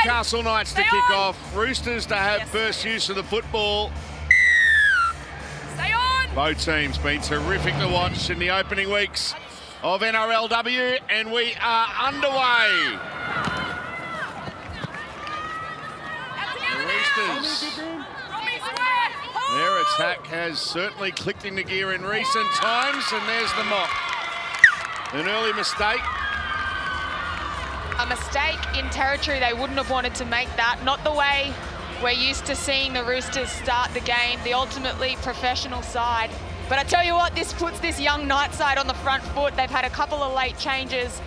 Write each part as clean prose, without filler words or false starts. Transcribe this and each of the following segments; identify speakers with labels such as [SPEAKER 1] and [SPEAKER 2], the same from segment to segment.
[SPEAKER 1] Newcastle Knights to kick off. Roosters to have first use of the football.
[SPEAKER 2] Stay on.
[SPEAKER 1] Both teams been terrific to watch in the opening weeks of NRLW, and we are underway. The Roosters, their attack has certainly clicked into gear in recent times, and there's the mock. An early mistake.
[SPEAKER 2] A mistake in territory they wouldn't have wanted to make that. Not the way we're used to seeing the Roosters start the game, the ultimately professional side. But I tell you what, this puts this young Knight side on the front foot. They've had a couple of late changes,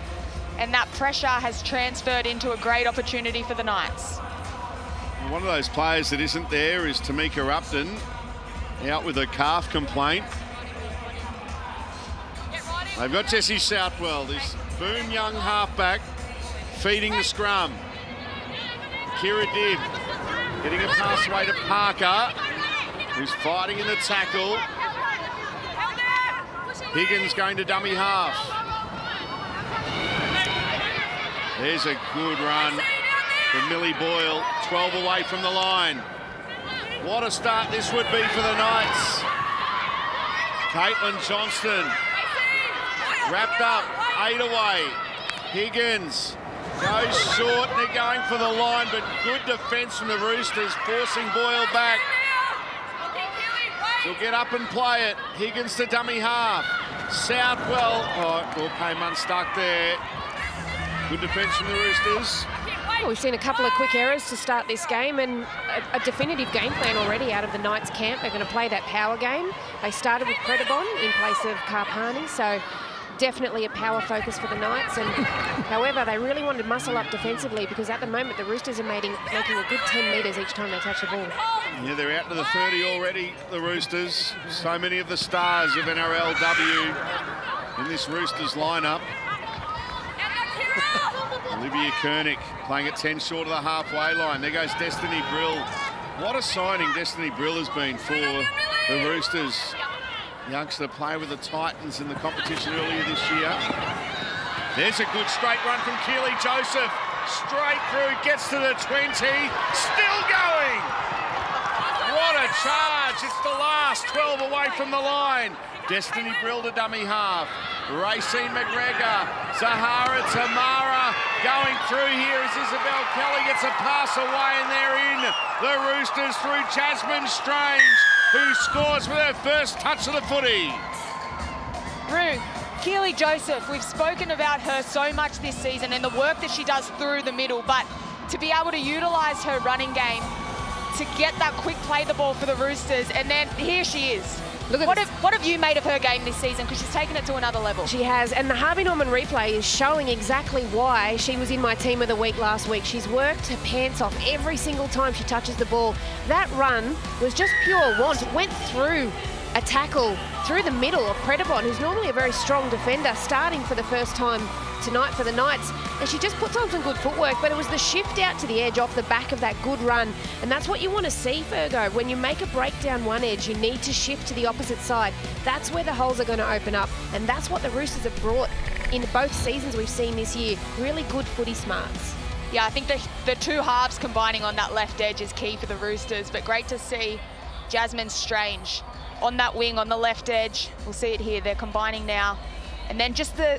[SPEAKER 2] and that pressure has transferred into a great opportunity for the Knights.
[SPEAKER 1] One of those players that isn't there is Tamika Upton, out with a calf complaint. They've got Jessie Southwell, this boom young halfback, feeding the scrum. Kira Dibb getting a pass away to Parker, who's fighting in the tackle. Higgins going to dummy half. There's a good run from Millie Boyle, 12 away from the line. What a start this would be for the Knights. Caitlin Johnston wrapped up, 8 away. Higgins goes short, and they're going for the line, but good defence from the Roosters, forcing Boyle back. She'll get up and play it. Higgins to dummy half. Southwell, came unstuck there. Good defence from the Roosters.
[SPEAKER 3] Well, we've seen a couple of quick errors to start this game, and a definitive game plan already out of the Knights camp. They're going to play that power game. They started with Predabon in place of Karpani, so definitely a power focus for the Knights. And however, they really wanted to muscle up defensively, because at the moment the Roosters are making a good 10 metres each time they touch the ball.
[SPEAKER 1] Yeah, they're out to the 30 already, the Roosters. So many of the stars of NRLW in this Roosters lineup. Olivia Koenig playing at 10 short of the halfway line. There goes Destiny Brill. What a signing Destiny Brill has been for the Roosters. Youngster play with the Titans in the competition earlier this year. There's a good straight run from Keely Joseph. Straight through, gets to the 20. Still going. What a charge. It's the last 12 away from the line. Destiny Brill to dummy half. Racine McGregor, Zahara Tamara going through here as Isabel Kelly gets a pass away, and they're in. The Roosters through Jasmine Strange, who scores with her first touch of the footy.
[SPEAKER 2] Rue, Keely Joseph, we've spoken about her so much this season and the work that she does through the middle, but to be able to utilise her running game to get that quick play the ball for the Roosters, and then here she is. What have you made of her game this season? Because she's taken it to another level.
[SPEAKER 3] She has, and the Harvey Norman replay is showing exactly why she was in my team of the week last week. She's worked her pants off every single time she touches the ball. That run was just pure want. Went through a tackle through the middle of Predabon, who's normally a very strong defender, starting for the first time tonight for the Knights, and she just puts on some good footwork, but it was the shift out to the edge off the back of that good run, and that's what you want to see, Fergo. When you make a break down one edge, you need to shift to the opposite side. That's where the holes are going to open up, and that's what the Roosters have brought in both seasons we've seen this year. Really good footy smarts.
[SPEAKER 2] Yeah, I think the two halves combining on that left edge is key for the Roosters, but great to see Jasmine Strange on that wing on the left edge. We'll see it here. They're combining now. And then just the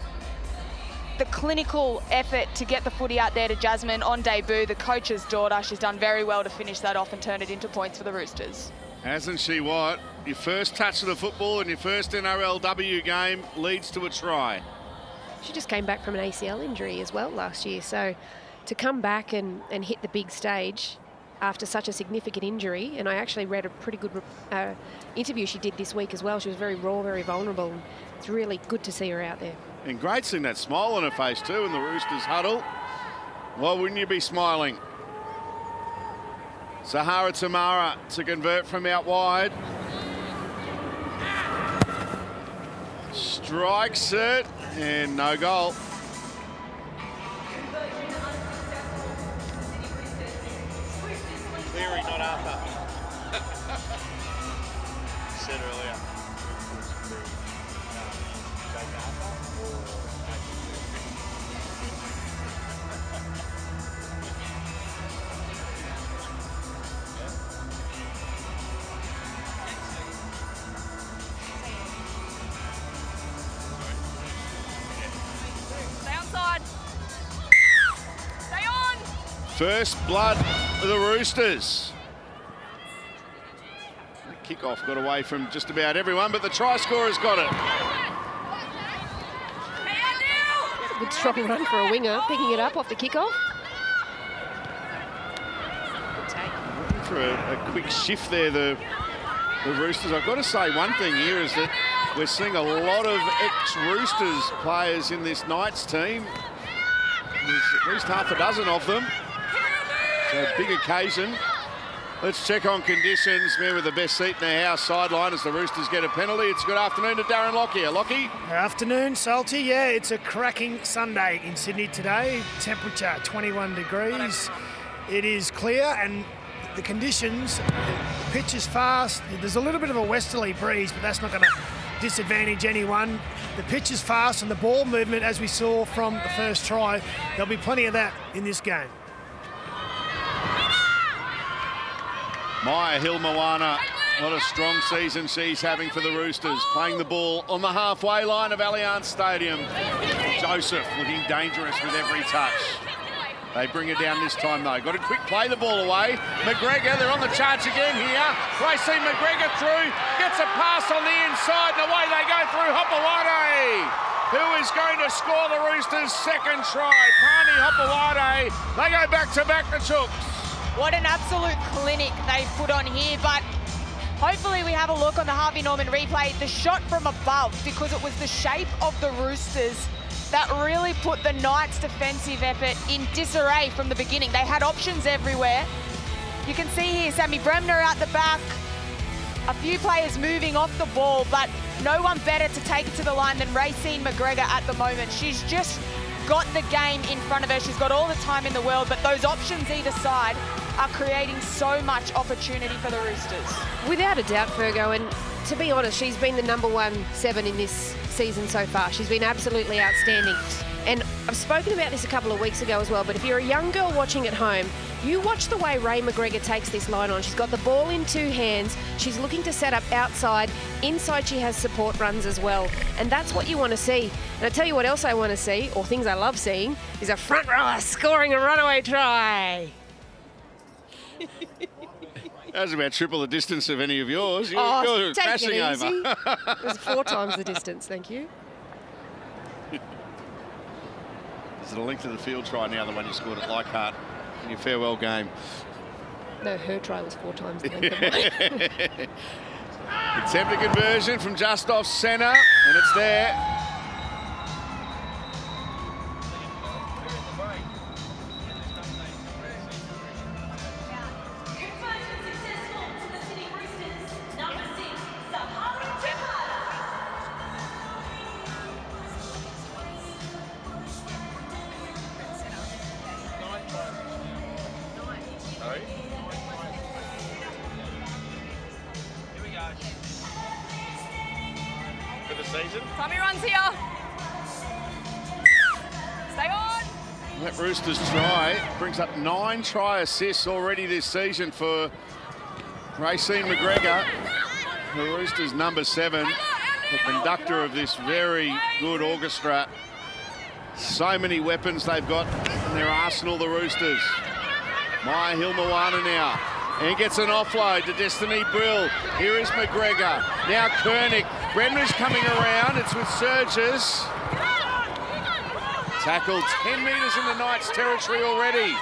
[SPEAKER 2] clinical effort to get the footy out there to Jasmine on debut, the coach's daughter. She's done very well to finish that off and turn it into points for the Roosters.
[SPEAKER 1] Hasn't she what? Your first touch of the football in your first NRLW game leads to a try.
[SPEAKER 3] She just came back from an ACL injury as well last year, so to come back and hit the big stage after such a significant injury, and I actually read a pretty good interview she did this week as well. She was very raw, very vulnerable. It's really good to see her out there.
[SPEAKER 1] And great seeing that smile on her face too in the Roosters huddle. Why wouldn't you be smiling? Zahara Tamara to convert from out wide. Strikes it, and no goal. Cleary, not Arthur. Said earlier. First blood for the Roosters. The kickoff got away from just about everyone, but the try scorer's got it.
[SPEAKER 3] Good strong run for a winger, picking it up off the kickoff. Good take.
[SPEAKER 1] For a quick shift there, the Roosters. I've got to say one thing here is that we're seeing a lot of ex-Roosters players in this Knights team. There's at least half a dozen of them. So a big occasion. Let's check on conditions. Man with the best seat in the house sideline as the Roosters get a penalty. It's good afternoon to Darren Lockyer. Lockie?
[SPEAKER 4] Good afternoon, Salty. Yeah, it's a cracking Sunday in Sydney today. Temperature 21 degrees. It is clear and the conditions, the pitch is fast. There's a little bit of a westerly breeze, but that's not going to disadvantage anyone. The pitch is fast and the ball movement, as we saw from the first try, there'll be plenty of that in this game.
[SPEAKER 1] Maya Hill-Moana, what a strong season she's having for the Roosters. Playing the ball on the halfway line of Allianz Stadium. Joseph looking dangerous with every touch. They bring it down this time though. Got to quick play the ball away. McGregor, they're on the charge again here. Racing McGregor through, gets a pass on the inside and away they go through Hopewade, who is going to score the Roosters' second try. Pani Hopewade, they go back-to-back the Chooks.
[SPEAKER 2] What an absolute clinic they've put on here, but hopefully we have a look on the Harvey Norman replay. The shot from above, because it was the shape of the Roosters that really put the Knights' defensive effort in disarray from the beginning. They had options everywhere. You can see here Sammy Bremner out the back, a few players moving off the ball, but no one better to take it to the line than Racine McGregor at the moment. She's just got the game in front of her. She's got all the time in the world, but those options either side are creating so much opportunity for the Roosters.
[SPEAKER 3] Without a doubt, Fergo, and to be honest, she's been the #1 7 in this season so far. She's been absolutely outstanding. And I've spoken about this a couple of weeks ago as well, but if you're a young girl watching at home, you watch the way Ray McGregor takes this line on. She's got the ball in two hands. She's looking to set up outside. Inside she has support runs as well. And that's what you want to see. And I tell you what else I want to see, or things I love seeing, is a front rower scoring a runaway try.
[SPEAKER 1] That was about triple the distance of any of yours. You're
[SPEAKER 3] take
[SPEAKER 1] crashing
[SPEAKER 3] it easy.
[SPEAKER 1] over.
[SPEAKER 3] It was 4 times the distance, thank you.
[SPEAKER 1] Is it a length of the field try now, the one you scored at Leichhardt in your farewell game?
[SPEAKER 3] No, her try was 4 times the length of mine.
[SPEAKER 1] Attempted conversion from just off centre, and it's there.
[SPEAKER 2] Tommy runs here. Stay on.
[SPEAKER 1] That Roosters try brings up 9 try assists already this season for Racine McGregor. The Roosters #7, the conductor of this very good orchestra. So many weapons they've got in their arsenal, the Roosters. Maya Hill-Moana now. And gets an offload to Destiny Brill. Here is McGregor. Now Koenig. Bremner's coming around. It's with Surges. Tackle 10 metres in the Knights' territory already.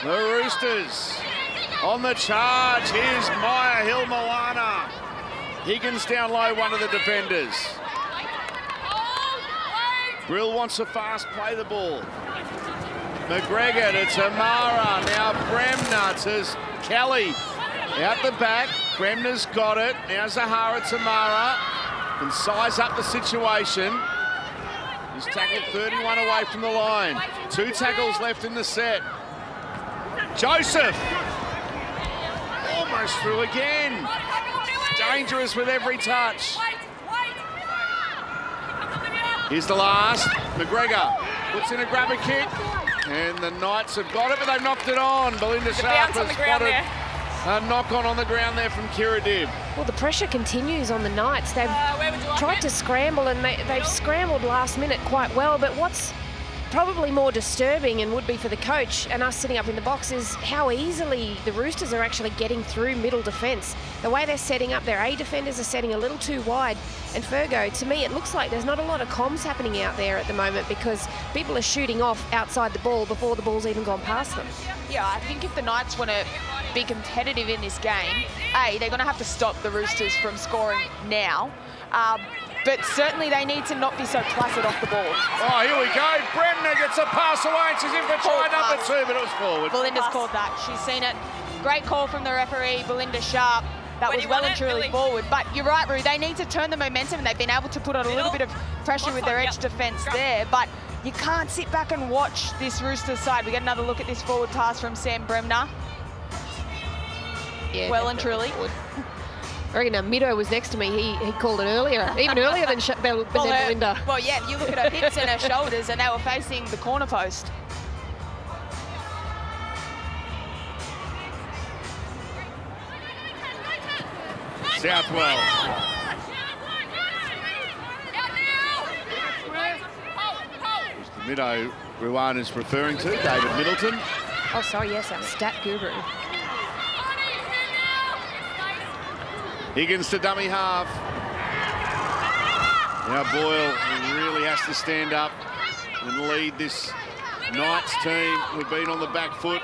[SPEAKER 1] The Roosters on the charge. Here's Maya Hill-Moana. Higgins down low, one of the defenders. Brill wants to fast play the ball. McGregor to Tamara. Now Bremner to Kelly. Out the back. Bremner's got it. Now Zahara Tamara can size up the situation. He's tackled 31 away from the line. 2 tackles left in the set. Joseph. Almost through again. Dangerous with every touch. Here's the last. McGregor puts in a grabber kick. And the Knights have got it, but they've knocked it on. Belinda Sharp has spotted a knock on the ground there from Kira Dibb.
[SPEAKER 3] Well, the pressure continues on the Knights. They've tried to scramble, and they've scrambled last minute quite well. But what's probably more disturbing and would be for the coach and us sitting up in the box is how easily the Roosters are actually getting through middle defence. The way they're setting up, their A defenders are setting a little too wide. And Fergo, to me, it looks like there's not a lot of comms happening out there at the moment because people are shooting off outside the ball before the ball's even gone past them.
[SPEAKER 2] Yeah, I think if the Knights want to be competitive in this game, A, they're going to have to stop the Roosters from scoring now. But certainly they need to not be so placid off the ball.
[SPEAKER 1] Oh, here we go. Bremner gets a pass away and she's in for try number 2, but it was forward.
[SPEAKER 2] Belinda's called that. She's seen it. Great call from the referee, Belinda Sharp. That was well and truly forward. But you're right, Roo, they need to turn the momentum, and they've been able to put on a little bit of pressure with their edge defence there. But you can't sit back and watch this Roosters side. We get another look at this forward pass from Sam Bremner.
[SPEAKER 3] Yeah,
[SPEAKER 2] well and truly.
[SPEAKER 3] I reckon Mido was next to me. He called it earlier, even earlier than Belinda.
[SPEAKER 2] Well, yeah, if you look at her hips and her shoulders, and they were facing the corner post.
[SPEAKER 1] Southwell. Mido Ruan is referring to, David Middleton.
[SPEAKER 3] Oh, sorry, yes, I'm stat guru.
[SPEAKER 1] Higgins to dummy half. Now Boyle really has to stand up and lead this Knights team who've been on the back foot.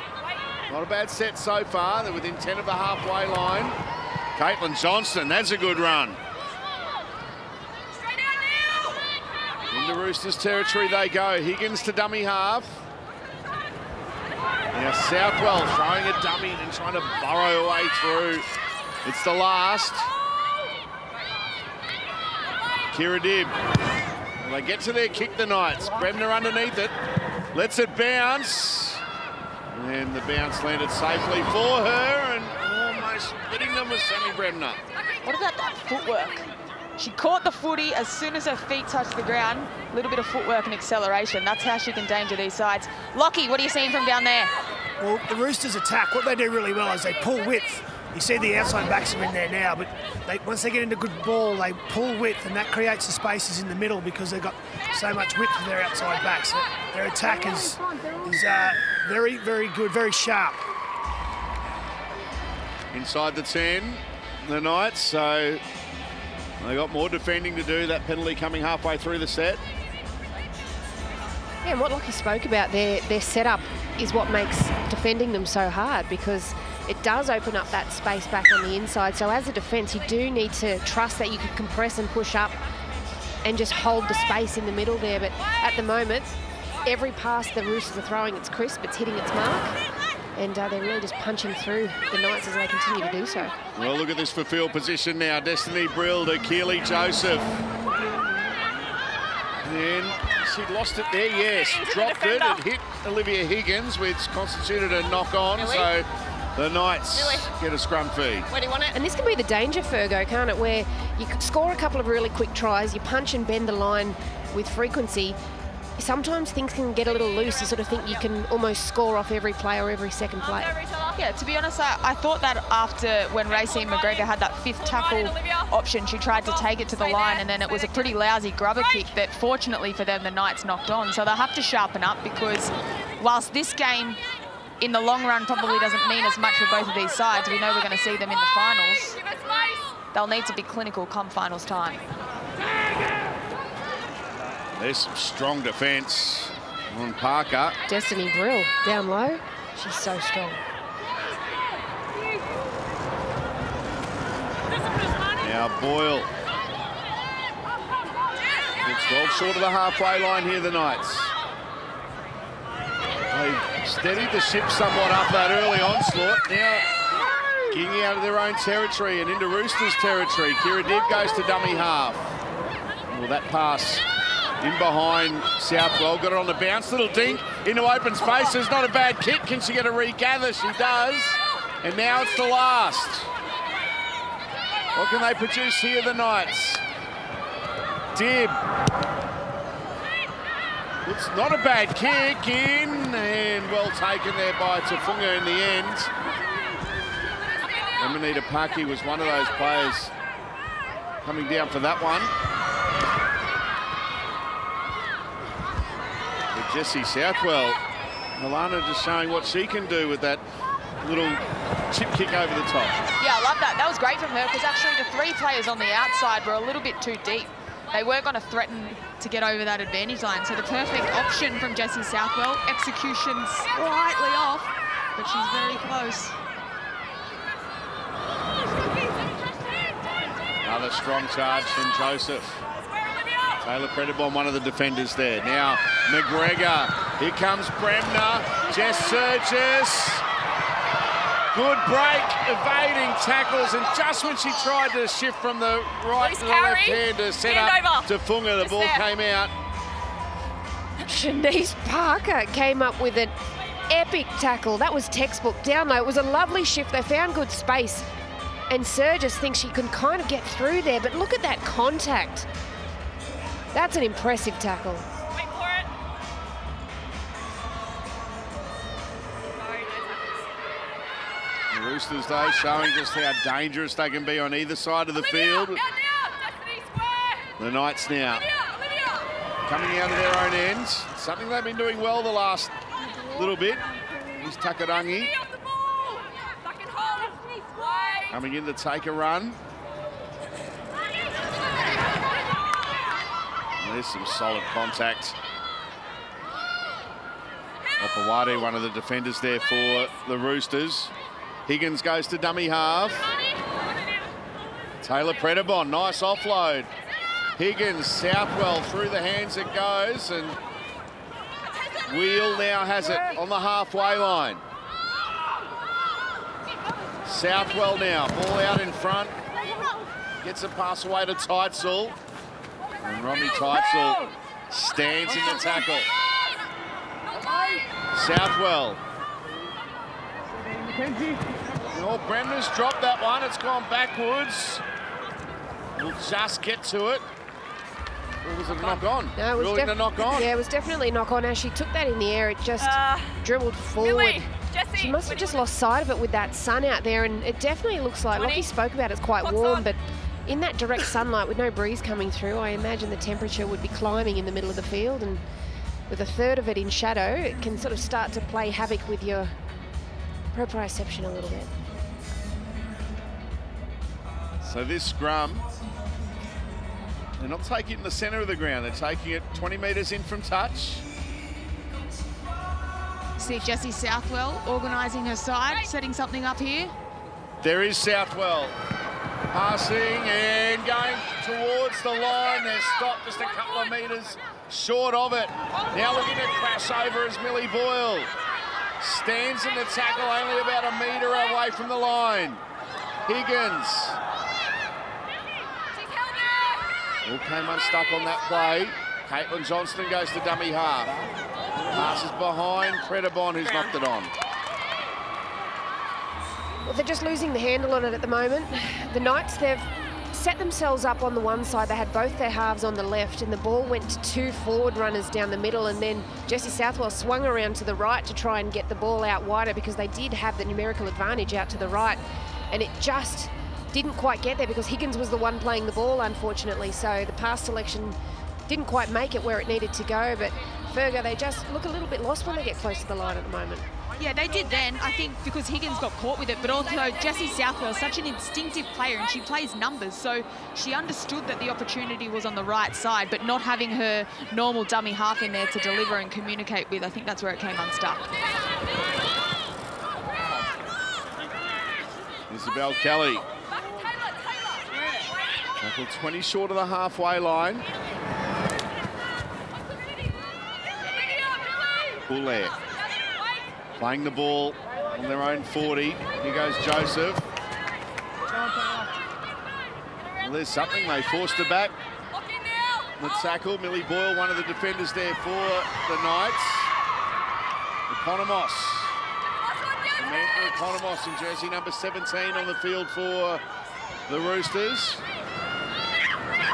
[SPEAKER 1] Not a bad set so far. They're within 10 of the halfway line. Caitlin Johnston, that's a good run. Into Roosters territory they go. Higgins to dummy half. Now Southwell throwing a dummy and trying to burrow away through. It's the last. Kira Dibb. Well, they get to their kick, the Knights. Bremner underneath it. Lets it bounce. And the bounce landed safely for her and almost splitting them with Sammy Bremner.
[SPEAKER 2] What about that footwork? She caught the footy as soon as her feet touched the ground. A little bit of footwork and acceleration. That's how she can danger these sides. Lockie, what are you seeing from down there?
[SPEAKER 4] Well, the Roosters attack. What they do really well is they pull width. You see the outside backs are in there now, but once they get into good ball, they pull width, and that creates the spaces in the middle because they've got so much width for their outside backs. Their attack is very, very good, very sharp.
[SPEAKER 1] Inside the 10, the Knights, so they got more defending to do. That penalty coming halfway through the set.
[SPEAKER 3] Yeah, and what Lockie spoke about, their setup is what makes defending them so hard because it does open up that space back on the inside. So as a defence, you do need to trust that you can compress and push up and just hold the space in the middle there. But at the moment, every pass the Roosters are throwing, it's crisp, it's hitting its mark. And they're really just punching through the Knights as they continue to do so.
[SPEAKER 1] Well, look at this for field position now. Destiny Brill to Keely Joseph. And she lost it there, yes. Dropped it and hit Olivia Higgins, which constituted a knock-on.
[SPEAKER 5] Really?
[SPEAKER 1] So the Knights get a scrum feed.
[SPEAKER 5] Where do you want it?
[SPEAKER 3] And this can be the danger, Fergo, can't it? Where you score a couple of really quick tries, you punch and bend the line with frequency. Sometimes things can get a little loose. You sort of think you can almost score off every play or every second play.
[SPEAKER 2] Yeah, to be honest, I thought that after when Racine McGregor had that fifth tackle option, she tried to take it to the line, and then it was a pretty lousy grubber kick that fortunately for them the Knights knocked on. So they'll have to sharpen up because whilst this game in the long run probably doesn't mean as much for both of these sides, we know we're going to see them in the finals. They'll need to be clinical come finals time.
[SPEAKER 1] There's some strong defence on Parker.
[SPEAKER 3] Destiny Brill down low. She's so strong.
[SPEAKER 1] Now Boyle. It's well short of the halfway line here, the Knights. They steadied the ship somewhat up that early onslaught. Now getting out of their own territory and into Roosters territory. Kira Dibb goes to dummy half. Well, that pass in behind Southwell, got it on the bounce, little dink into open spaces, not a bad kick. Can she get a regather? She does. And now it's the last. What can they produce here, the Knights? Dibb. It's not a bad kick in, and well taken there by Tafunga in the end. Emanita Paki was one of those players coming down for that one. Jessie Southwell. Milana just showing what she can do with that little chip kick over the top.
[SPEAKER 2] Yeah, I love that. That was great from her because actually the 3 players on the outside were a little bit too deep. They weren't going to threaten to get over that advantage line. So the perfect option from Jessie Southwell. Execution slightly off, but she's very close.
[SPEAKER 1] Another strong charge from Joseph. Taylor Predabon, one of the defenders there. Now McGregor. Here comes Bremner. Jess surges. Good break, evading tackles, and just when she tried to shift from the right to the left hand to set up to Funga, the ball came out.
[SPEAKER 3] Shanice Parker came up with an epic tackle. That was textbook. Down low, it was a lovely shift. They found good space, and Surges thinks she can kind of get through there, but look at that contact. That's an impressive tackle.
[SPEAKER 5] Wait for it.
[SPEAKER 1] The Roosters, though, showing just how dangerous they can be on either side of the field. The Knights now coming out of their own ends. Something they've been doing well the last little bit. Here's Takarangi coming in to take a run. There's some solid contact. Opawade, one of the defenders there for the Roosters. Higgins goes to dummy half. Taylor Predabon, nice offload. Higgins, Southwell, through the hands it goes, and Wheel now has it on the halfway line. Southwell now, ball out in front. Gets a pass away to Teitzel. And Romy Teitzel stands in the tackle. Southwell. Oh, Bremner's dropped that one. It's gone backwards. We'll just get to it. Or was it a knock on?
[SPEAKER 3] No, it was
[SPEAKER 1] a knock on.
[SPEAKER 3] Yeah, it was definitely a knock on. As she took that in the air, it just dribbled forward. She must have just lost sight of it with that sun out there, and it definitely looks like, Lockie spoke about it's quite warm, but in that direct sunlight with no breeze coming through, I imagine the temperature would be climbing in the middle of the field, and with a third of it in shadow, it can sort of start to play havoc with your proprioception a little bit.
[SPEAKER 1] So this scrum, they're not taking it in the centre of the ground, they're taking it 20 metres in from touch.
[SPEAKER 2] See Jessie Southwell organising her side, setting something up here.
[SPEAKER 1] There is Southwell. Passing and going towards the line. They're stopped just a couple of metres short of it. Now looking to crash over as Millie Boyle stands in the tackle only about a metre away from the line. Higgins. All came unstuck on that play. Caitlin Johnston goes to dummy half. Passes behind Predabon, who's knocked it on.
[SPEAKER 3] Well, they're just losing the handle on it at the moment. The Knights, they've set themselves up on the one side. They had both their halves on the left, and the ball went to 2 forward runners down the middle, and then Jessie Southwell swung around to the right to try and get the ball out wider because they did have the numerical advantage out to the right, and it just didn't quite get there because Higgins was the one playing the ball, unfortunately. So the pass selection didn't quite make it where it needed to go, but Fergo, they just look a little bit lost when they get close to the line at the moment.
[SPEAKER 2] Yeah, they did then, I think, because Higgins got caught with it, but also Jessie Southwell is such an instinctive player and she plays numbers, so she understood that the opportunity was on the right side, but not having her normal dummy half in there to deliver and communicate with, I think that's where it came unstuck.
[SPEAKER 1] Isabel Kelly. Tackle 20 short of the halfway line. Poulet playing the ball on their own 40. Here goes Joseph. Well, there's something. They forced her back. The tackle. Millie Boyle, one of the defenders there for the Knights. Economos. Samantha Economos in jersey number 17 on the field for the Roosters.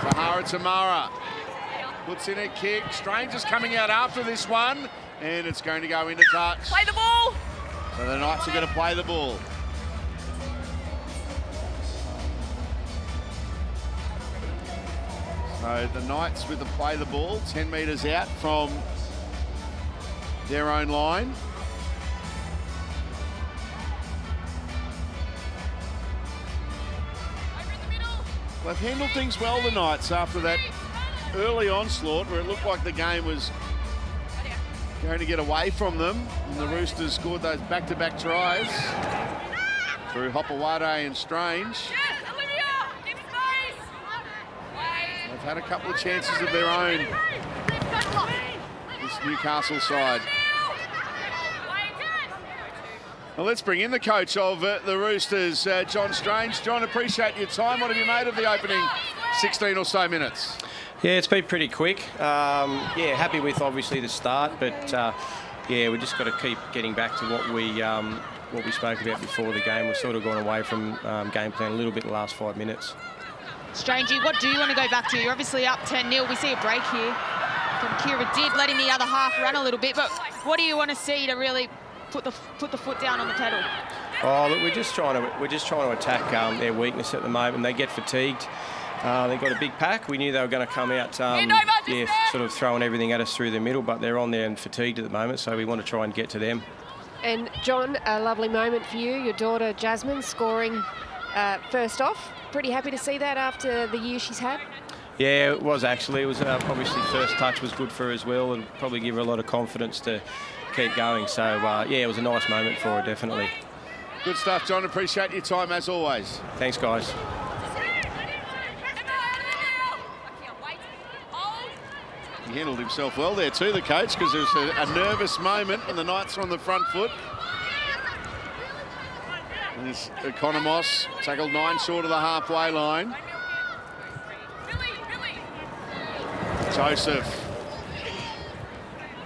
[SPEAKER 1] Sahara Tamara puts in a kick. Stranger's coming out after this one, and it's going to go into touch.
[SPEAKER 5] Play the ball.
[SPEAKER 1] So the Knights are going to play the ball. So the Knights with the play the ball, 10 metres out from their own line. They've handled things well tonight after that early onslaught where it looked like the game was going to get away from them. And the Roosters scored those back-to-back tries through Hopewade and Strange. They've had a couple of chances of their own, this Newcastle side. Well, let's bring in the coach of the Roosters, John Strange. John, appreciate your time. What have you made of the opening 16 or so minutes?
[SPEAKER 5] Yeah, it's been pretty quick. Yeah, happy with obviously the start, but yeah, we just got to keep getting back to what we spoke about before the game. We've sort of gone away from game plan a little bit in the last 5 minutes.
[SPEAKER 2] Strangey, what do you want to go back to? You're obviously up 10-0. We see a break here from Kira Dibb, letting the other half run a little bit. But what do you want to see to really put the foot down on the pedal?
[SPEAKER 5] Oh, look, we're just trying to attack their weakness at the moment. They get fatigued. They've got a big pack. We knew they were going to come out, sort of throwing everything at us through the middle, but they're on there and fatigued at the moment, so we want to try and get to them.
[SPEAKER 3] And John, a lovely moment for you. Your daughter Jasmine scoring first off. Pretty happy to see that after the year she's had.
[SPEAKER 5] Yeah, it was actually. It was obviously first touch was good for her as well, and probably give her a lot of confidence to keep going. So yeah, it was a nice moment for her, definitely.
[SPEAKER 1] Good stuff, John. Appreciate your time as always.
[SPEAKER 5] Thanks, guys.
[SPEAKER 1] He handled himself well there too, the coach, because it was a nervous moment and the Knights are on the front foot. And this Economos tackled 9 short of the halfway line. Joseph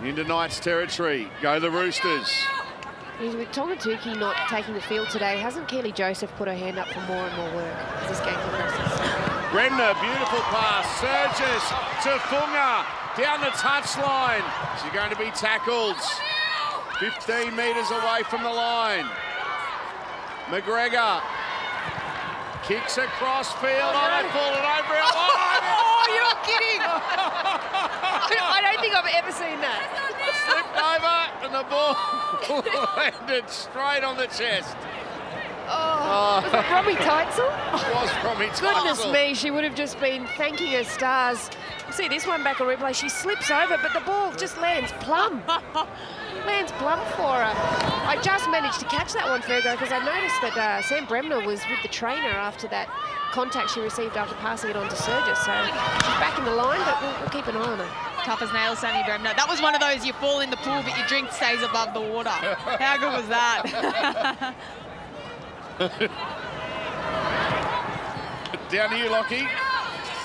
[SPEAKER 1] into Knights territory. Go the Roosters.
[SPEAKER 3] With Tongatuki not taking the field today, hasn't Keely Joseph put her hand up for more and more work as this game progresses?
[SPEAKER 1] Bremner, beautiful pass, surges to Funga, down the touchline. She's going to be tackled 15 metres away from the line. McGregor kicks across field, on it, fallen over a line.
[SPEAKER 3] Oh, you're not kidding! I don't think I've ever seen that.
[SPEAKER 1] Slipped over and the ball landed straight on the chest.
[SPEAKER 3] Oh, was it Robbie Teitzel?
[SPEAKER 1] It was Robbie Teitzel.
[SPEAKER 3] Goodness me, she would have just been thanking her stars. See this one back on replay, she slips over, but the ball just lands plumb. Lands plumb for her. I just managed to catch that one, Fergo, because I noticed that Sam Bremner was with the trainer after that contact she received after passing it on to Surges. So she's back in the line, but we'll keep an eye on her.
[SPEAKER 2] Tough as nails, Sammy Bremner. That was one of those you fall in the pool, but your drink stays above the water. How good was that?
[SPEAKER 1] Down to you, Lockie.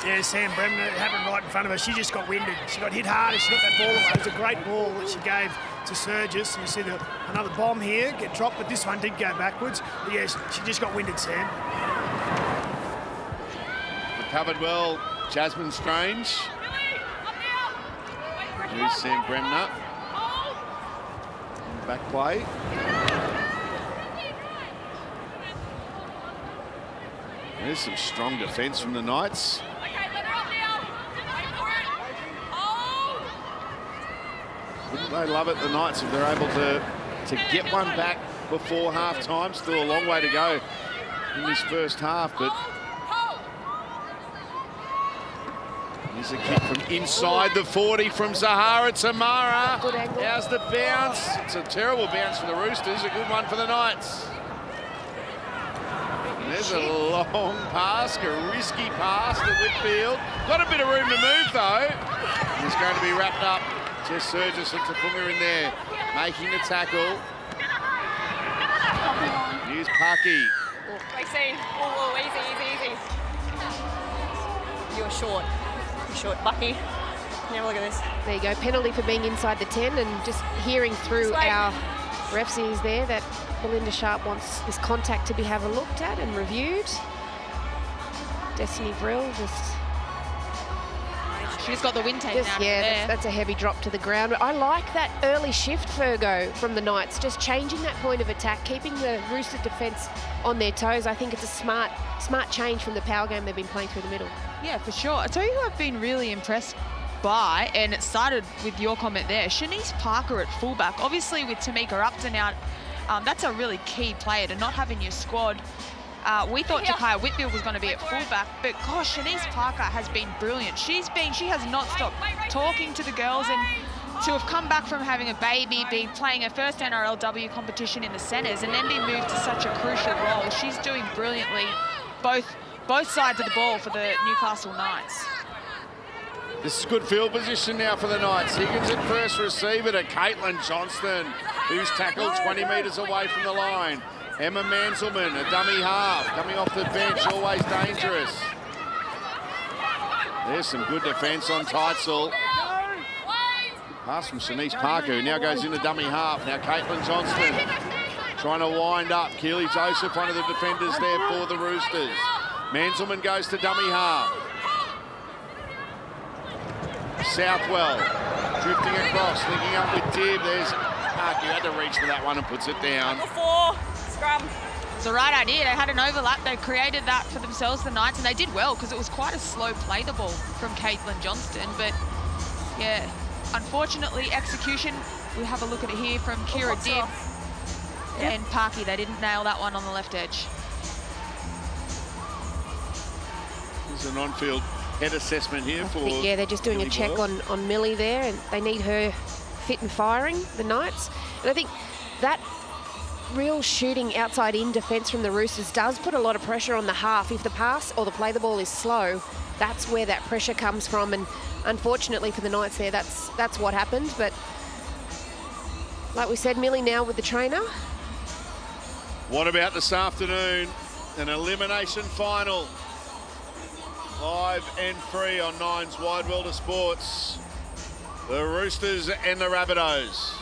[SPEAKER 4] Yeah, Sam Bremner happened right in front of her. She just got winded. She got hit hard and she got that ball away. It was a great ball that she gave to Surges. You see another bomb here get dropped, but this one did go backwards. But yeah, she just got winded, Sam.
[SPEAKER 1] Recovered well, Jasmine Strange. Here's Sam Bremner. Back play. There's some strong defence from the Knights. Wouldn't they love it, the Knights, if they're able to get one back before half-time? Still a long way to go in this first half, but here's a kick from inside the 40 from Zahara Tamara. How's the bounce? It's a terrible bounce for the Roosters, a good one for the Knights. There's a long pass, a risky pass to Whitfield. Got a bit of room to move though. He's going to be wrapped up. Just Surges looks a Funga in there, making the tackle. Here's Pucky.
[SPEAKER 6] Maxine, easy. You're short. Bucky. Have a look at this.
[SPEAKER 3] There you go, penalty for being inside the 10, and just hearing through our refs is there that Belinda Sharp wants this contact to be looked at and reviewed. Destiny Brill just...
[SPEAKER 2] She's got the wind taken out.
[SPEAKER 3] Yeah, that's a heavy drop to the ground. I like that early shift, Fergo, from the Knights, just changing that point of attack, keeping the Rooster defence on their toes. I think it's a smart change from the power game they've been playing through the middle.
[SPEAKER 2] Yeah, for sure. I tell you who I've been really impressed by, and it started with your comment there, Shanice Parker at fullback. Obviously with Tamika Upton out, that's a really key player to not have in your squad. We thought Jakaya Whitfield was going to be at fullback, but gosh, Shanice Parker has been brilliant. She has not stopped talking to the girls, and to have come back from having a baby, playing her first NRLW competition in the centres, and then be moved to such a crucial role. She's doing brilliantly both sides of the ball for the Newcastle Knights.
[SPEAKER 1] This is good field position now for the Knights. Higgins at first receiver to Caitlin Johnston, who's tackled 20 metres away from the line. Emma Manselman, a dummy half, coming off the bench, always dangerous. There's some good defence on Teitzel. Pass from Shanice Parker, who now goes into dummy half. Now Caitlin Johnston trying to wind up. Keely Joseph, one of the defenders there for the Roosters. Manselman goes to dummy half. Southwell drifting across, linking up with Dibb. There's Parker, who had to reach for that one and puts it down.
[SPEAKER 2] It's the right idea. They had an overlap. They created that for themselves, the Knights, and they did well because it was quite a slow play, the ball from Caitlin Johnston. But yeah, unfortunately, execution. We have a look at it here from Kira Dibb and Parky. They didn't nail that one on the left edge.
[SPEAKER 1] There's an on-field head assessment here for...
[SPEAKER 3] Yeah, they're just doing a check on Millie there, and they need her fit and firing, the Knights. And I think that real shooting outside-in defence from the Roosters does put a lot of pressure on the half. If the pass or the play the ball is slow, that's where that pressure comes from. And unfortunately for the Knights there, that's what happened. But like we said, Millie now with the trainer.
[SPEAKER 1] What about this afternoon? An elimination final. Live and free on Nine's Wide World of Sports. The Roosters and the Rabbitohs.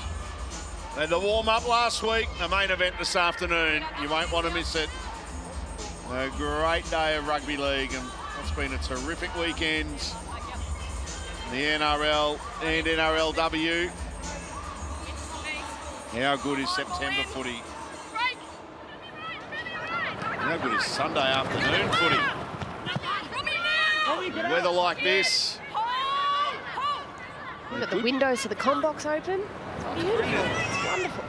[SPEAKER 1] They had the warm-up last week, the main event this afternoon. You won't want to miss it. A great day of rugby league, and it's been a terrific weekend. The NRL and NRLW. How good is September footy? How good is Sunday afternoon footy? Weather like this.
[SPEAKER 3] We've got the windows to the combox open. It's beautiful. It's wonderful.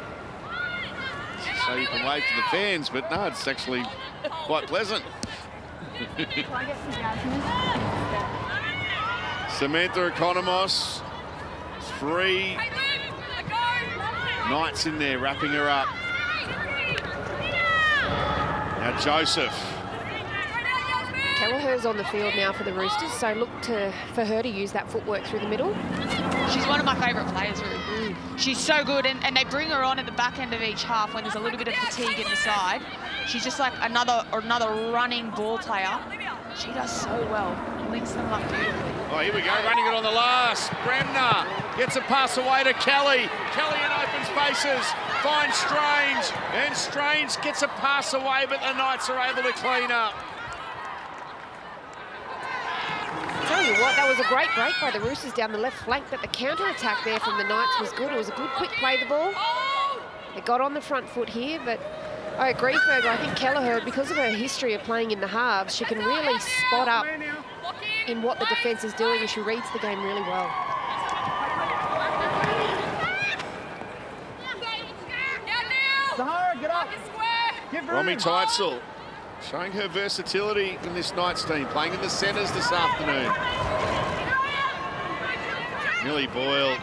[SPEAKER 1] So you can wave to the fans, but no, it's actually quite pleasant. Samantha Economos, 3 Knights in there, wrapping her up. Now Joseph.
[SPEAKER 3] Kelleher's on the field now for the Roosters, so look for her to use that footwork through the middle.
[SPEAKER 2] She's one of my favourite players, Ruth. She's so good, and they bring her on at the back end of each half when there's a little bit of fatigue in the side. She's just like another running ball player. She does so well. Links them up beautifully.
[SPEAKER 1] Oh, here we go, running it on the last. Bremner gets a pass away to Kelly. Kelly in open spaces, finds Strange, and Strange gets a pass away, but the Knights are able to clean up.
[SPEAKER 3] Tell you what, that was a great break by the Roosters down the left flank, but the counter-attack there from the Knights was good. It was a good quick play the ball. They got on the front foot here, but I agree, Fergal. I think Kelleher, because of her history of playing in the halves, she can really spot up in what the defence is doing, and she reads the game really well.
[SPEAKER 7] Sahara, get up.
[SPEAKER 1] Romy Teitzel showing her versatility in this Knights team, playing in the centres this afternoon. Millie Boyle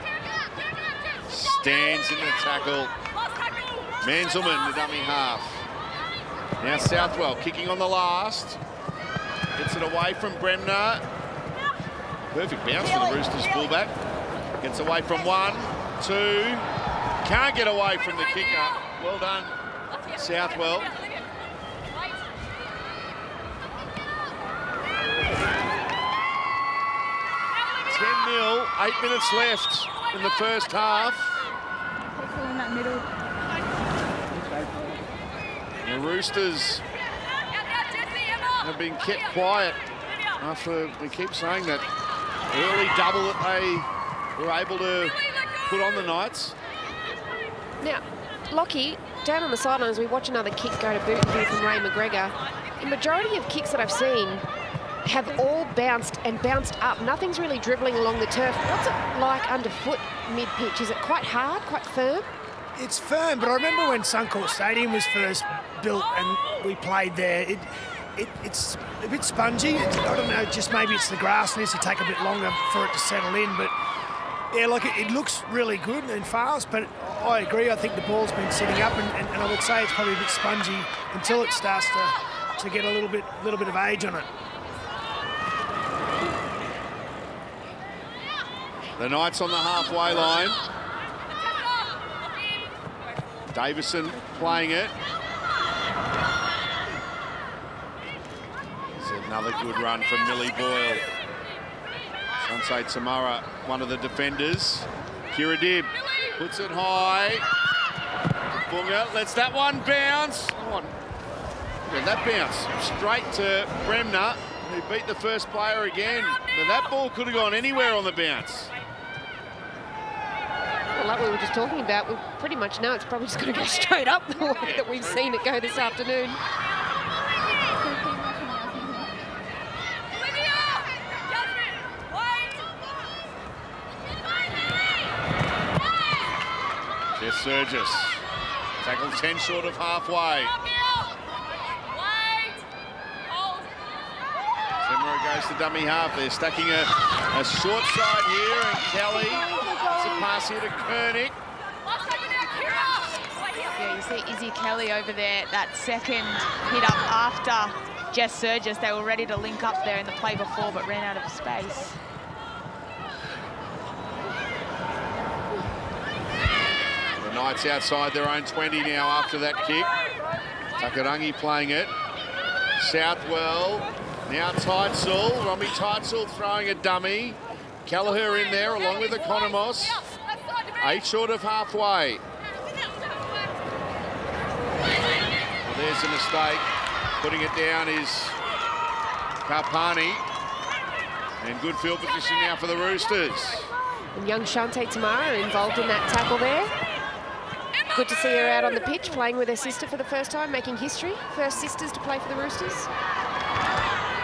[SPEAKER 1] stands in the tackle. Manselman, the dummy half. Now Southwell kicking on the last. Gets it away from Bremner. Perfect bounce for the Roosters fullback. Gets away from 1, 2. Can't get away from the kicker. Well done, Southwell. 10-0, 8 minutes left in the first half. The Roosters have been kept quiet after we keep saying that early double that they were able to put on the Knights.
[SPEAKER 3] Now, Lockie, down on the sidelines, we watch another kick go to boot here from Ray McGregor. The majority of kicks that I've seen, have all bounced and bounced up. Nothing's really dribbling along the turf. What's it like underfoot mid-pitch? Is it quite hard, quite firm?
[SPEAKER 4] It's firm, but I remember when Suncorp Stadium was first built and we played there, it's a bit spongy. I don't know, just maybe it's the grass needs to take a bit longer for it to settle in, but yeah, like it looks really good and fast, but I agree. I think the ball's been sitting up, and I would say it's probably a bit spongy until it starts to get a little bit of age on it.
[SPEAKER 1] The Knights on the halfway line. Davison playing it. It's another good run from Millie Boyle. Shansai Tamara, one of the defenders. Kira Dibb puts it high. Bunga lets that one bounce. Come on. Yeah, that bounce straight to Bremner, who beat the first player again. But that ball could have gone anywhere on the bounce.
[SPEAKER 3] Well, like we were just talking about, we pretty much know it's probably just going to go straight up the way that we've seen it go this afternoon.
[SPEAKER 1] Jess Surgis, tackle 10 short of halfway. Timmer goes to dummy half. They're stacking a short side here, and Kelly gets a pass here to Koenig.
[SPEAKER 2] Yeah, you see Izzy Kelly over there, that second hit up after Jess Surgis. They were ready to link up there in the play before, but ran out of space.
[SPEAKER 1] Knights outside their own 20 now after that kick. Takarangi playing it. Southwell, now Teitzel. Romy Teitzel throwing a dummy. Kelleher in there along with Economos. 8 short of halfway. Well, there's a mistake. Putting it down is Karpani. And good field position now for the Roosters.
[SPEAKER 3] And young Shante Tamara involved in that tackle there. Good to see her out on the pitch, playing with her sister for the first time, making history. First sisters to play for the Roosters.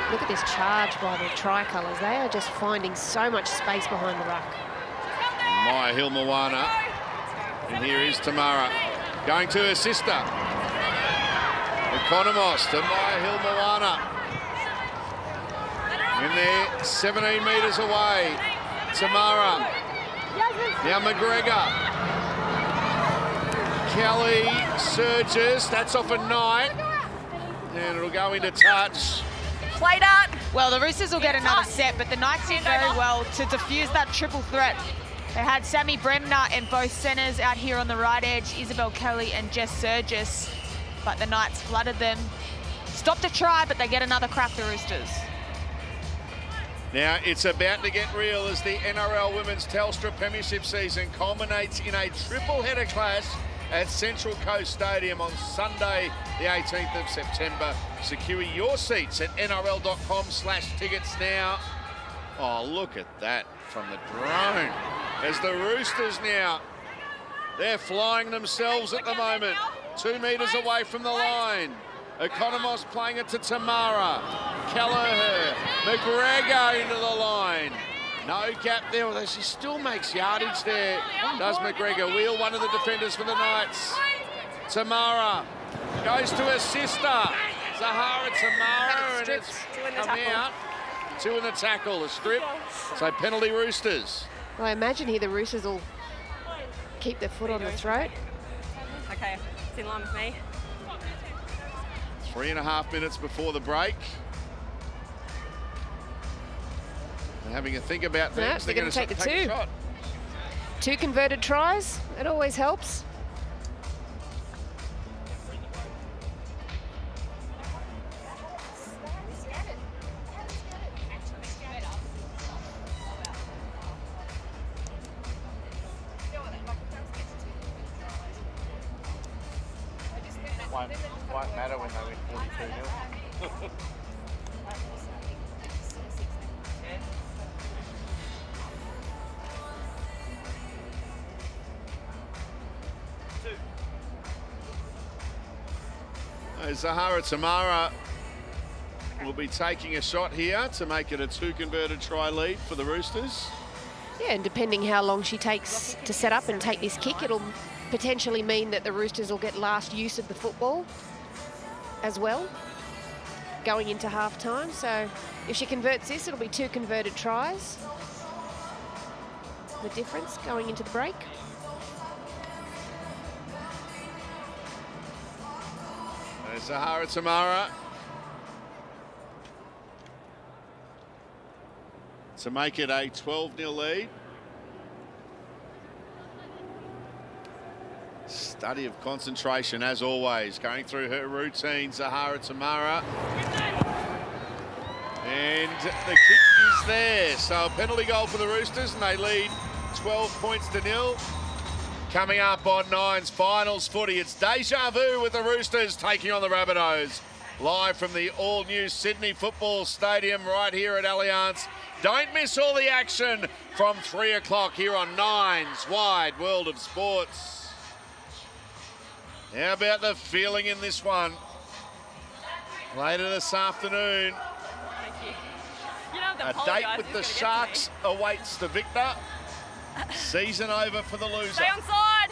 [SPEAKER 3] Look at this charge by the tricolours. They are just finding so much space behind the ruck.
[SPEAKER 1] Maya Hill-Moana. And here is Tamara going to her sister. Economos to Maya Hill-Moana. In there, 17 metres away. Tamara. Now McGregor. Kelly, Surgis, that's off a Knight. And it'll go into touch.
[SPEAKER 2] Play that. Well, the Roosters will get another set, but the Knights did very well to defuse that triple threat. They had Sammy Bremner and both centres out here on the right edge, Isabel Kelly and Jess Surgis, but the Knights flooded them. Stopped a try, but they get another crack, the Roosters.
[SPEAKER 1] Now it's about to get real as the NRL Women's Telstra Premiership season culminates in a triple header clash at Central Coast Stadium on Sunday, the 18th of September. Secure your seats at NRL.com/tickets now. Oh, look at that from the drone. As the Roosters now, they're flying themselves at the moment. 2 metres away from the line. Economos playing it to Tamara. Kelleher, McGregor into the line. No gap there, although she still makes yardage there. Does McGregor wheel one of the defenders for the Knights. Tamara goes to her sister, Zahara Tamara, and it's come out. 2 in the tackle, a strip. So penalty Roosters.
[SPEAKER 3] Well, I imagine here the Roosters will keep their foot on the throat.
[SPEAKER 6] Okay, it's in line with me.
[SPEAKER 1] 3.5 minutes before the break. They're having a think about things.
[SPEAKER 3] No, they're going to take the 2.
[SPEAKER 1] A shot.
[SPEAKER 3] 2 converted tries. It always helps.
[SPEAKER 1] Won't matter when they win 42-0. Zahara Tamara will be taking a shot here to make it a 2 converted try lead for the Roosters.
[SPEAKER 3] Yeah, and depending how long she takes to set up and take this kick, it'll potentially mean that the Roosters will get last use of the football as well, going into half-time. So if she converts this, it'll be 2 converted tries. The difference going into the break.
[SPEAKER 1] There's Zahara Tamara to make it a 12-0 lead. Study of concentration, as always, going through her routine, Zahara Tamara. And the kick is there. So a penalty goal for the Roosters, and they lead 12 points to 0. Coming up on Nine's Finals footy, it's deja vu with the Roosters taking on the Rabbitohs. Live from the all-new Sydney Football Stadium right here at Allianz. Don't miss all the action from 3 o'clock here on Nine's Wide World of Sports. How about the feeling in this one? Later this afternoon, a date with the Sharks awaits the victor. Season over for the loser.
[SPEAKER 6] Stay on side.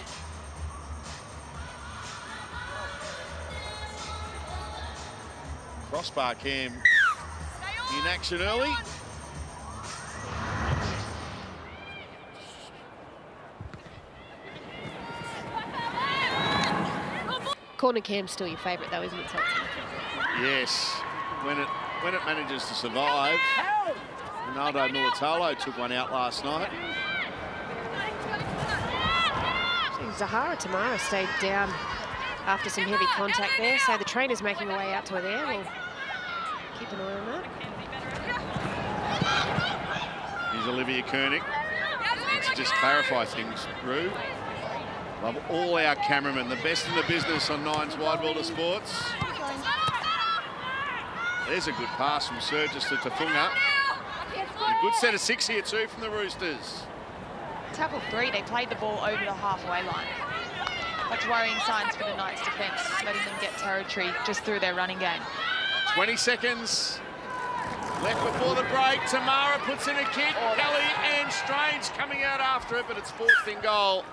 [SPEAKER 1] Crossbar cam in action early.
[SPEAKER 3] Corner cam's still your favourite though, isn't it, Telstra?
[SPEAKER 1] Yes, when it manages to survive. Ronaldo Mulatalo took one out last night.
[SPEAKER 3] Zahara Tamara stayed down after some heavy contact there, so the trainer's making her way out to her there. We'll keep an eye on that.
[SPEAKER 1] Here's Olivia Koenig. Let's just clarify things, Roo. Love all our cameramen, the best in the business on Nine's Wide World of Sports. There's a good pass from Surgis to Tafunga. A good set of 6 here too from the Roosters.
[SPEAKER 2] Tackle 3, they played the ball over the halfway line. That's worrying signs for the Knights' defence, letting them get territory just through their running game.
[SPEAKER 1] 20 seconds left before the break. Tamara puts in a kick. Kelly and Strange coming out after it, but it's forced in goal.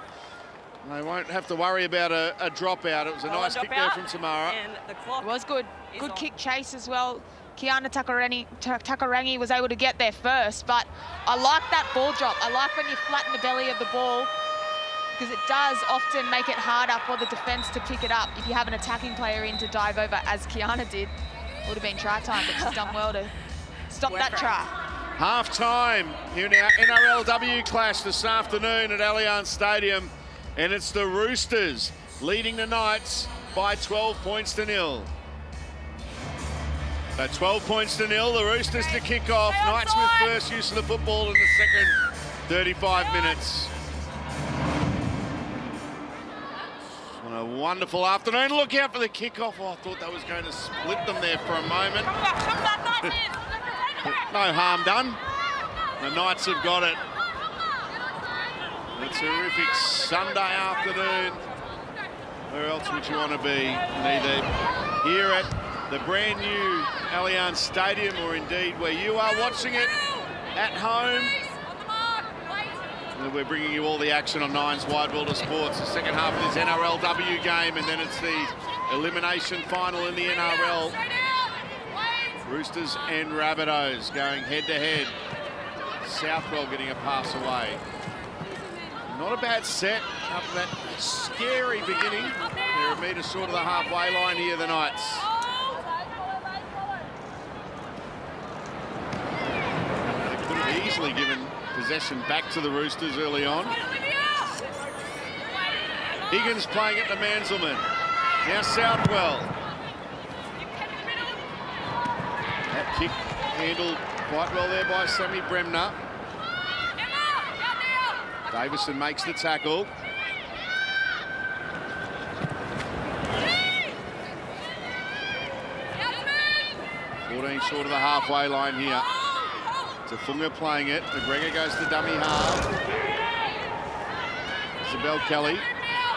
[SPEAKER 1] They won't have to worry about a dropout. It was a nice kick there from Tamara.
[SPEAKER 6] And the clock
[SPEAKER 2] It was good. Good kick chase as well. Kiana Takarangi was able to get there first, but I like that ball drop. I like when you flatten the belly of the ball, because it does often make it harder for the defence to pick it up. If you have an attacking player in to dive over, as Kiana did, it would have been try time, but she's done well to stop that try.
[SPEAKER 1] Half-time here in our NRLW clash this afternoon at Allianz Stadium, and it's the Roosters leading the Knights by 12 points to 0. So 12 points to 0, the Roosters to kick off. Knights with first use of the football in the second 35 minutes. What a wonderful afternoon. Look out for the kickoff. Oh, I thought that was going to split them there for a moment. No harm done. The Knights have got it. A terrific Sunday afternoon. Where else would you want to be? Neither here at the brand new Allianz Stadium, or indeed where you are watching it at home. And we're bringing you all the action on Nine's Wide World of Sports. The second half of this NRLW game, and then it's the elimination final in the NRL. Roosters and Rabbitohs going head-to-head. Southwell getting a pass away. Not a bad set after that scary beginning. They're a metre short of the halfway line here, the Knights. Easily given possession back to the Roosters early on. Higgins playing it to Manzelmann. Now Southwell. That kick handled quite well there by Sammy Bremner. Davison makes the tackle. Short of the halfway line here. Tafunga playing it. McGregor goes to dummy half. Isabel Kelly.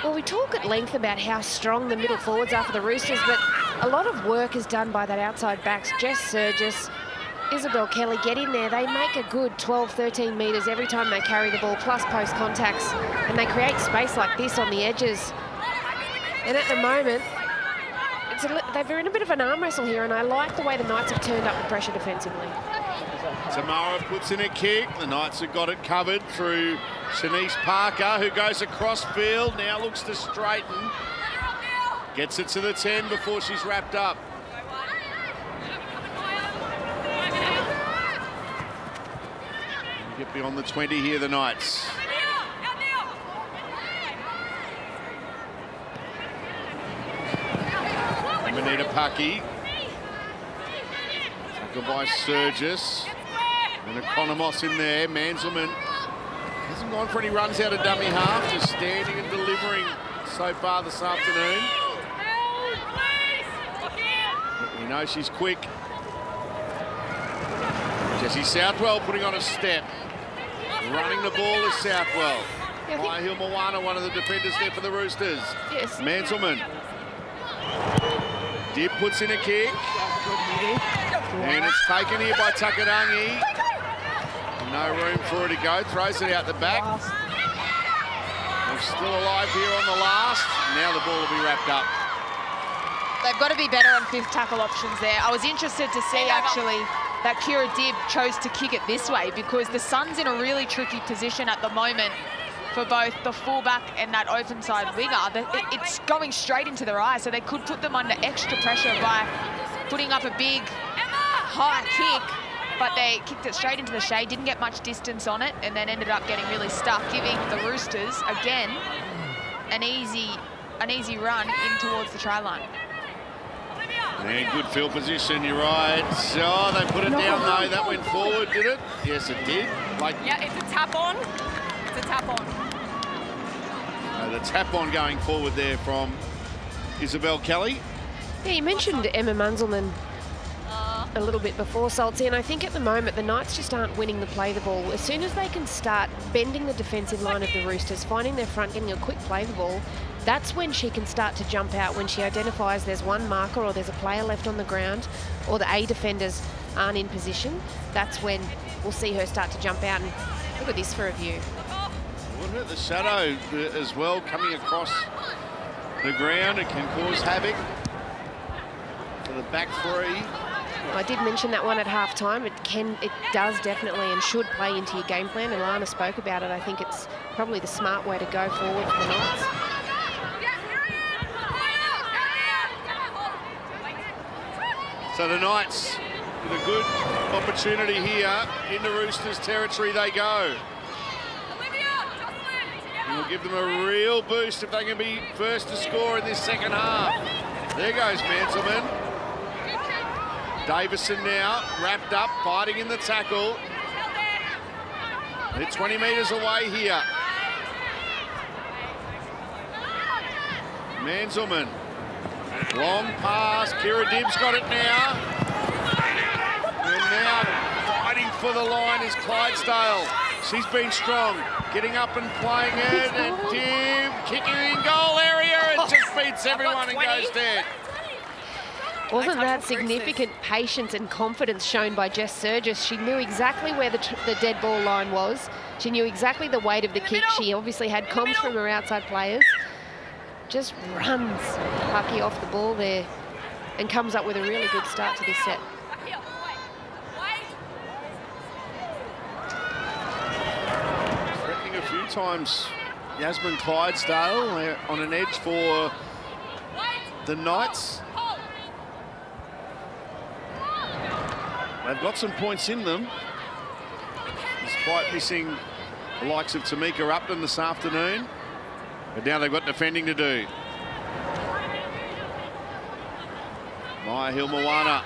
[SPEAKER 3] Well, we talk at length about how strong the middle forwards are for the Roosters, but A lot of work is done by that outside backs. Jess Surgis, Isabel Kelly get in there. They make a good 12, 13 metres every time they carry the ball, plus post contacts, and they create space like this on the edges. And at the moment, they're in a bit of an arm wrestle here, and I like the way the Knights have turned up the pressure defensively.
[SPEAKER 1] Tamara puts in a kick. The Knights have got it covered through Shanice Parker, who goes across field, now looks to straighten. Gets it to the 10 before she's wrapped up. Get beyond the 20 here, the Knights. Manita Pucky. Tackled by Surgis. And Economos in there. Manzelman hasn't gone for any runs out of dummy half, just standing and delivering so far this afternoon. But we know she's quick. Jessie Southwell putting on a step. Running the ball is Southwell. Maya Hilmawana, one of the defenders there for the Roosters.
[SPEAKER 3] Yes.
[SPEAKER 1] Manzelman. Dib puts in a kick. And it's taken here by Takarangi. No room for her to go. Throws it out the back. They're still alive here on the last. Now the ball will be wrapped up.
[SPEAKER 2] They've got to be better on fifth tackle options there. I was interested to see, actually, that Kira Dib chose to kick it this way, because the Suns in a really tricky position at the moment for both the fullback and that open side winger. It's going straight into their eyes, so they could put them under extra pressure by putting up a big, high kick, but they kicked it straight into the shade, didn't get much distance on it, and then ended up getting really stuck, giving the Roosters, again, an easy run in towards the try line.
[SPEAKER 1] And good field position, you're right. Oh, they put it down though. That went forward, did it? Yes, it did.
[SPEAKER 6] Yeah, it's a tap on. It's a tap on.
[SPEAKER 1] The tap on going forward there from Isabel Kelly.
[SPEAKER 3] Yeah, you mentioned Emma Munzelman a little bit before, Salty, and I think at the moment the Knights just aren't winning the play the ball. As soon as they can start bending the defensive line of the Roosters, finding their front, getting a quick play the ball, that's when she can start to jump out, when she identifies there's one marker or there's a player left on the ground or the A defenders aren't in position. That's when we'll see her start to jump out. And look at this for a view.
[SPEAKER 1] Wouldn't it? The shadow as well coming across the ground. It can cause havoc for the back three.
[SPEAKER 3] I did mention that one at half-time. It does definitely and should play into your game plan, and Lana spoke about it. I think it's probably the smart way to go forward for the Knights.
[SPEAKER 1] So the Knights with a good opportunity here. Into Roosters territory they go. And we'll give them a real boost if they can be first to score in this second half. There goes Manselman. Davison now, wrapped up, fighting in the tackle. They're 20 metres away here. Manselman. Long pass, Kira Dib's got it now. And now fighting for the line is Clydesdale. She's been strong, getting up and playing it, and Dib kicking in goal area and just beats everyone and goes dead.
[SPEAKER 3] Wasn't that significant patience and confidence shown by Jess Surgis? She knew exactly where the dead ball line was. She knew exactly the weight of the kick. She obviously had comms from her outside players. Just runs Pucky off the ball there and comes up with a really good start to this set.
[SPEAKER 1] Threatening a few times, Yasmin Clydesdale on an edge for the Knights. They've got some points in them, despite missing the likes of Tamika Upton this afternoon. But now they've got defending to do. Maya Hilmawana.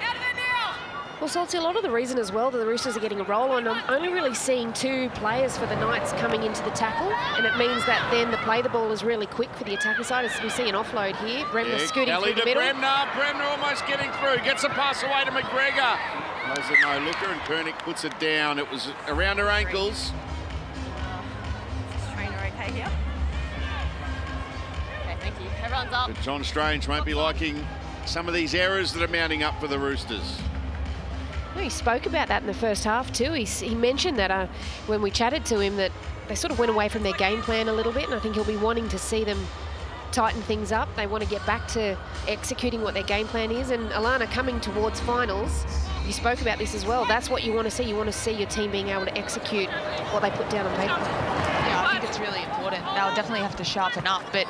[SPEAKER 3] Well, Salty, a lot of the reason as well that the Roosters are getting a roll on, I'm only really seeing two players for the Knights coming into the tackle, and it means that then the play the ball is really quick for the attacking side, as we see an offload here. Bremner scooting
[SPEAKER 1] Kelly
[SPEAKER 3] through the middle.
[SPEAKER 1] Bremner almost getting through, gets a pass away to McGregor. Knows it no looker, and Koenig puts it down. It was around her ankles.
[SPEAKER 6] Trainer okay here? Okay, thank you. Everyone's up.
[SPEAKER 1] But John Strange won't be liking some of these errors that are mounting up for the Roosters.
[SPEAKER 3] Well, he spoke about that in the first half too. He mentioned that when we chatted to him that they sort of went away from their game plan a little bit, and I think he'll be wanting to see them tighten things up. They want to get back to executing what their game plan is. And Alana, coming towards finals, you spoke about this as well. That's what you want to see. You want to see your team being able to execute what they put down on paper.
[SPEAKER 2] Yeah, I think it's really important. They'll definitely have to sharpen up. But,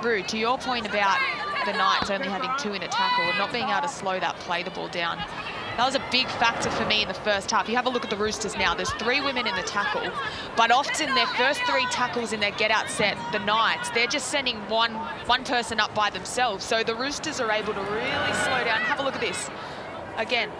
[SPEAKER 2] Roo, to your point about the Knights only having 2 in a tackle and not being able to slow that play the ball down, that was a big factor for me in the first half. You have a look at the Roosters now. There's 3 women in the tackle, but often their first 3 tackles in their get-out set, the Knights, they're just sending one person up by themselves. So the Roosters are able to really slow down. Have a look at this. Again,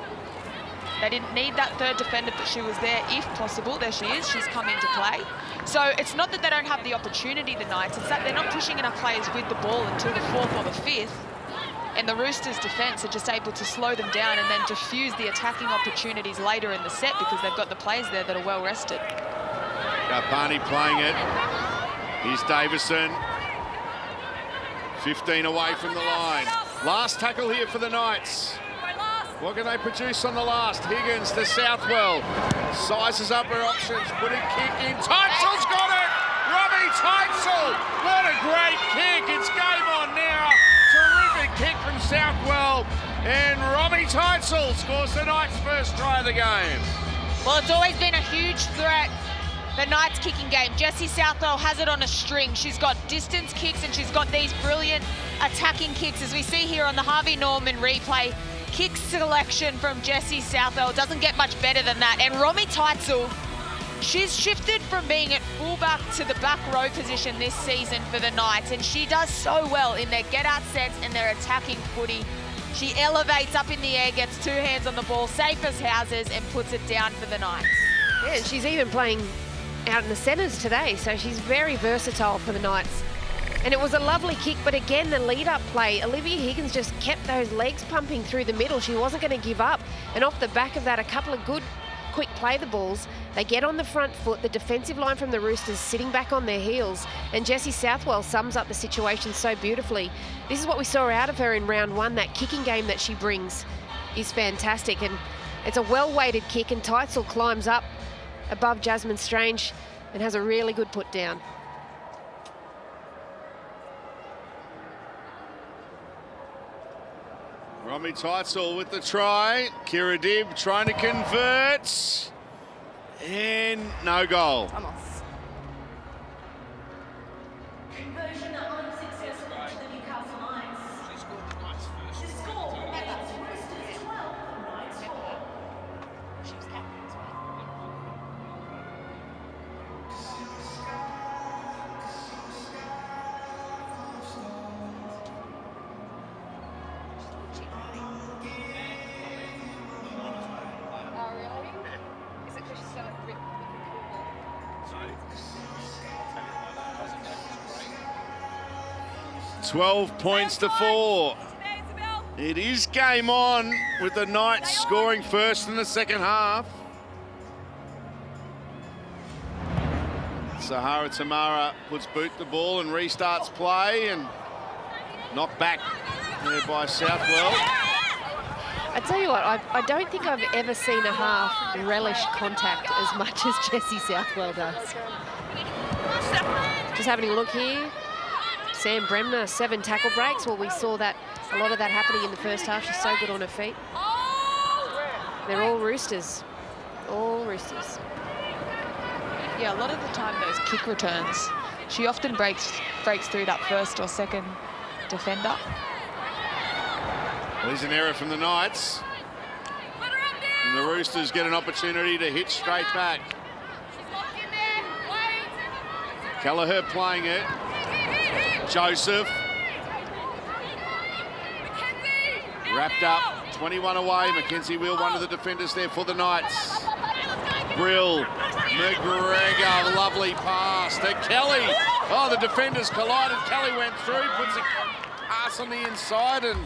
[SPEAKER 2] they didn't need that third defender, but she was there if possible. There she is. She's come into play. So it's not that they don't have the opportunity, the Knights. It's that they're not pushing enough players with the ball until the 4th or the 5th. And the Roosters' defence are just able to slow them down and then diffuse the attacking opportunities later in the set because they've got the players there that are well rested.
[SPEAKER 1] Garpani playing it. Here's Davison. 15 away from the line. Last tackle here for the Knights. What can they produce on the last? Higgins to Southwell. Sizes up her options. Putting kick in. Teitzel's got it! Robbie Teitzel! What a great kick. It's game on now. Terrific kick from Southwell. And Robbie Teitzel scores the Knights' first try of the game.
[SPEAKER 2] Well, it's always been a huge threat, the Knights' kicking game. Jessie Southwell has it on a string. She's got distance kicks and she's got these brilliant attacking kicks. As we see here on the Harvey Norman replay, kick selection from Jessie Southwell. It doesn't get much better than that. And Robbie Teitzel, she's shifted from being at fullback to the back row position this season for the Knights, and she does so well in their get-out sets and their attacking footy. She elevates up in the air, gets 2 hands on the ball, safe as houses, and puts it down for the Knights.
[SPEAKER 3] Yeah, and she's even playing out in the centres today, so she's very versatile for the Knights. And it was a lovely kick, but again, the lead-up play, Olivia Higgins just kept those legs pumping through the middle. She wasn't going to give up. And off the back of that, a couple of good quick play the balls. They get on the front foot. The defensive line from the Roosters sitting back on their heels. And Jessie Southwell sums up the situation so beautifully. This is what we saw out of her in round 1. That kicking game that she brings is fantastic. And it's a well-weighted kick, and Teitzel climbs up above Jasmine Strange and has a really good put down.
[SPEAKER 1] Romy Teitzel with the try. Kira Dibb trying to convert. And no goal.
[SPEAKER 6] I'm off.
[SPEAKER 7] Conversion unsuccessful to the Newcastle Lions.
[SPEAKER 5] She scored the Knights first.
[SPEAKER 7] The score is Roosters 12, Knights 4.
[SPEAKER 2] She was captain as well.
[SPEAKER 1] 12 points to 4. It is game on with the Knights scoring first in the second half. Sahara Tamara puts boot the ball and restarts play, and knocked back there by Southwell.
[SPEAKER 3] I tell you what, I don't think I've ever seen a half relish contact as much as Jessie Southwell does. Just having a look here. Sam Bremner, 7 tackle breaks. Well, we saw that, a lot of that happening in the first half. She's so good on her feet. They're all Roosters. All Roosters.
[SPEAKER 2] Yeah, a lot of the time those kick returns, she often breaks through that first or second defender.
[SPEAKER 1] Well, there's an error from the Knights. And the Roosters get an opportunity to hit straight back. Kelleher playing it. Joseph. Wrapped up, 21 away. Mackenzie Wheel, one of the defenders there for the Knights. Brill, McGregor, lovely pass to Kelly. Oh, the defenders collided. Kelly went through, puts a pass on the inside, and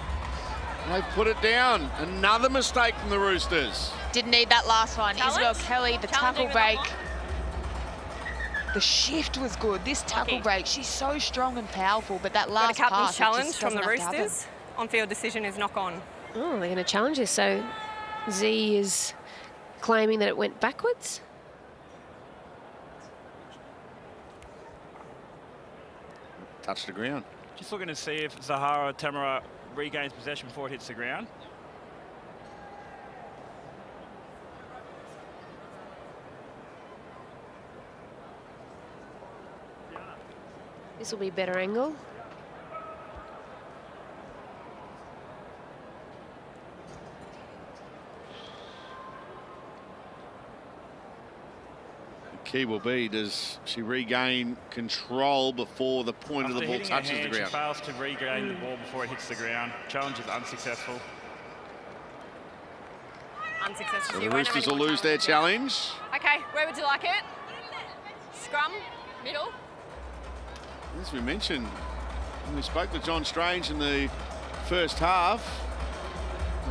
[SPEAKER 1] they've put it down. Another mistake from the Roosters.
[SPEAKER 2] Didn't need that last one. Isabel Kelly, the tackle break. The shift was good. This tackle break, she's so strong and powerful, but that last
[SPEAKER 6] Got a captain's
[SPEAKER 2] pass,
[SPEAKER 6] challenge from the
[SPEAKER 2] Roosters.
[SPEAKER 6] on-field decision is knock on.
[SPEAKER 3] Oh, they're going to challenge this. So Z is claiming that it went backwards.
[SPEAKER 1] Touch the ground.
[SPEAKER 8] Just looking to see if Zahara Tamara regains possession before it hits the ground.
[SPEAKER 3] This will be a better angle.
[SPEAKER 1] The key will be, does she regain control before the point of the ball touches the ground?
[SPEAKER 8] She fails to regain the ball before it hits the ground. Challenge is unsuccessful.
[SPEAKER 6] Unsuccessful.
[SPEAKER 1] So the Roosters will lose their challenge.
[SPEAKER 6] Okay, where would you like it? Scrum, middle.
[SPEAKER 1] As we mentioned, when we spoke to John Strange in the first half,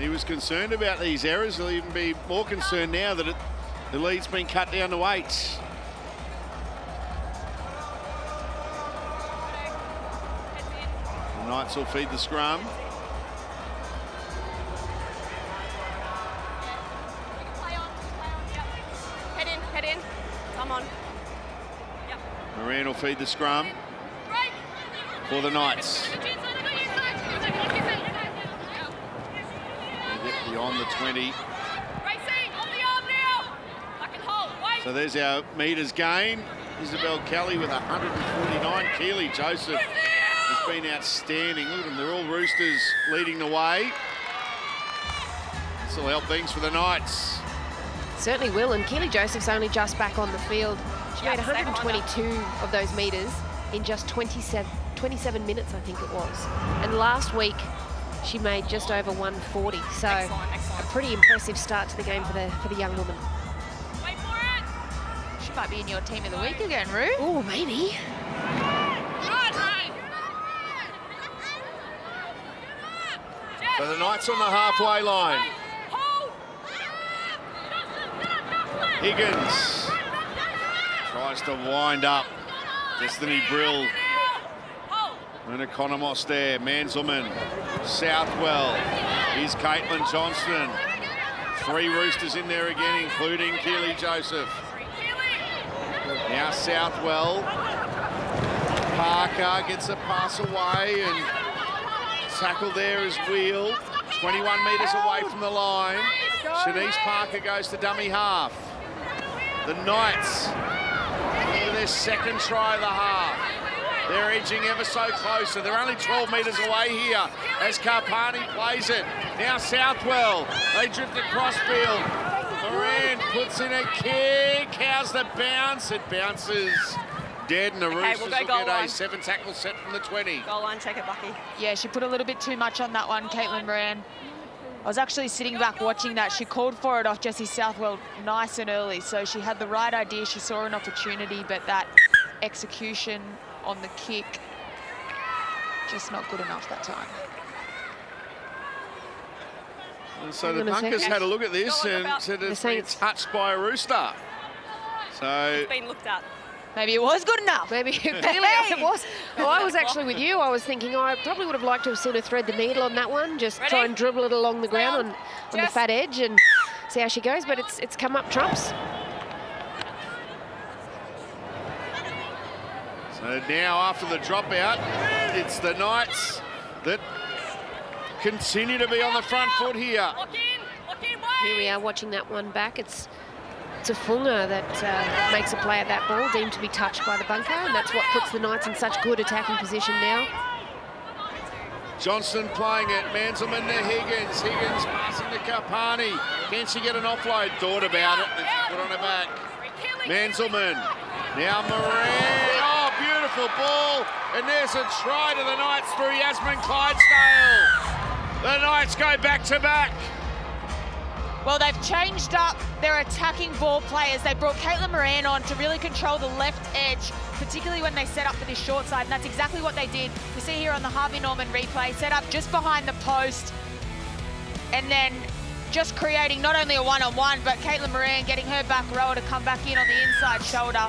[SPEAKER 1] he was concerned about these errors. He'll even be more concerned now that the lead's been cut down to 8. The Knights will feed the scrum.
[SPEAKER 6] Head in. Come on.
[SPEAKER 1] Moran will feed the scrum for the Knights. They get beyond the 20. So there's our metres gain. Isabel Kelly with 149. Keely Joseph has been outstanding. Look at them, they're all Roosters leading the way. This will help things for the Knights.
[SPEAKER 3] Certainly will, and Keely Joseph's only just back on the field. She made 122 of those metres in just 27 minutes, I think it was. And last week, she made just over 140. So
[SPEAKER 6] excellent.
[SPEAKER 3] a pretty impressive start to the game for the young woman.
[SPEAKER 2] She might be in your team of the week again, Roo.
[SPEAKER 3] Oh, maybe.
[SPEAKER 1] So the Knights on the halfway line. Higgins tries to wind up. Destiny Brill. And Economos there. Manzelmann. Southwell. Here's Caitlin Johnston. 3 Roosters in there again, including Keely Joseph. Now Southwell. Parker gets a pass away and tackle there is Wheel. 21 metres away from the line. Shanice Parker goes to dummy half. The Knights for their second try of the half. They're edging ever so closer. They're only 12 metres away here as Karpani plays it. Now Southwell, they drift across field. Moran puts in a kick. How's the bounce? It bounces dead, and the Roosters will get a 7-tackle set from the 20.
[SPEAKER 6] Goal line, check it, Bucky.
[SPEAKER 2] Yeah, she put a little bit too much on that one, Caitlin Moran. I was actually sitting back watching that. She called for it off Jessie Southwell nice and early, so she had the right idea. She saw an opportunity, but that execution on the kick, just not good enough that time.
[SPEAKER 1] And so the Punkers had a look at this and said it's been touched by a Rooster. So
[SPEAKER 6] It's been looked at.
[SPEAKER 2] Maybe it was good enough.
[SPEAKER 3] Maybe clearly it was. Well, I was actually with you. I was thinking I probably would have liked to have seen her thread the needle on that one. Just try and dribble it along the ground on the fat edge and see how she goes. But it's come up trumps.
[SPEAKER 1] So now after the dropout, it's the Knights that continue to be on the front foot here.
[SPEAKER 3] Here we are watching that one back. It's Tafunga that makes a play at that ball, deemed to be touched by the bunker, and that's what puts the Knights in such good attacking position now.
[SPEAKER 1] Johnston playing it, Manzelmann to Higgins. Higgins passing to Karpani. Can she get an offload? Thought about it, and she put on her back. Manzelmann, now Moran. Oh, beautiful ball, and there's a try to the Knights through Yasmin Clydesdale. The Knights go back to back.
[SPEAKER 2] Well, they've changed up their attacking ball players. They brought Caitlin Moran on to really control the left edge, particularly when they set up for this short side, and that's exactly what they did. We see here on the Harvey Norman replay, set up just behind the post, and then just creating not only a one-on-one, but Caitlin Moran getting her back rower to come back in on the inside shoulder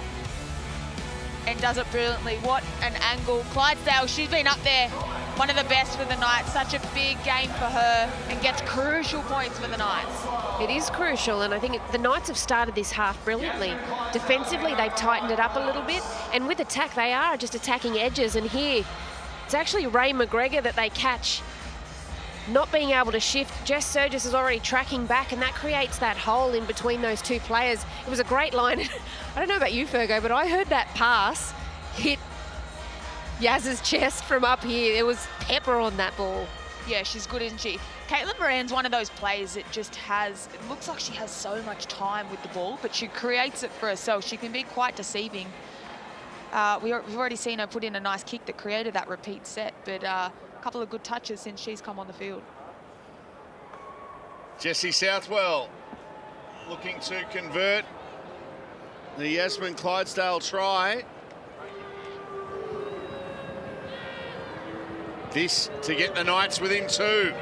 [SPEAKER 2] and does it brilliantly. What an angle. Clydesdale, she's been up there one of the best for the Knights. Such a big game for her and gets crucial points for the Knights.
[SPEAKER 3] It is crucial, and I think the Knights have started this half brilliantly. Defensively, they've tightened it up a little bit, and with attack, they are just attacking edges. And here, it's actually Ray McGregor that they catch not being able to shift. Jess Surgis is already tracking back, and that creates that hole in between those two players. It was a great line. I don't know about you, Fergo, but I heard that pass hit Yaz's chest from up here. There was pepper on that ball.
[SPEAKER 2] Yeah, she's good, isn't she? Caitlin Moran's one of those players that just has, it looks like she has so much time with the ball, but she creates it for herself. She can be quite deceiving. We've already seen her put in a nice kick that created that repeat set, but a couple of good touches since she's come on the field.
[SPEAKER 1] Jessie Southwell looking to convert the Yasmin Clydesdale try. This to get the Knights within 2.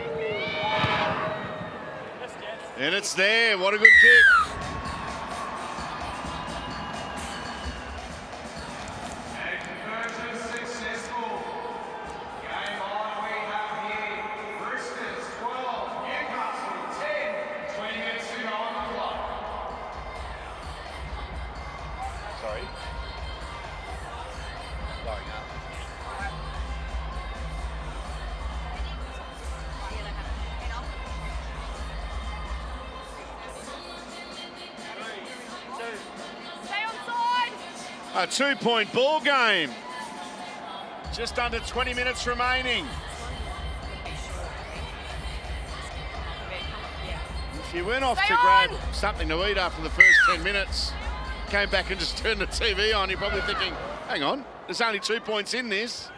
[SPEAKER 1] And it's there. What a good kick.
[SPEAKER 9] Conversion successful. Game on, we have here Roosters 12, Newcastle 10. 20 minutes to go on the clock.
[SPEAKER 1] Sorry. Blowing up. A 2-point ball game. Just under 20 minutes remaining. If you went off to grab something to eat after the first 10 minutes, came back and just turned the TV on, you're probably thinking, hang on, there's only 2 points in this.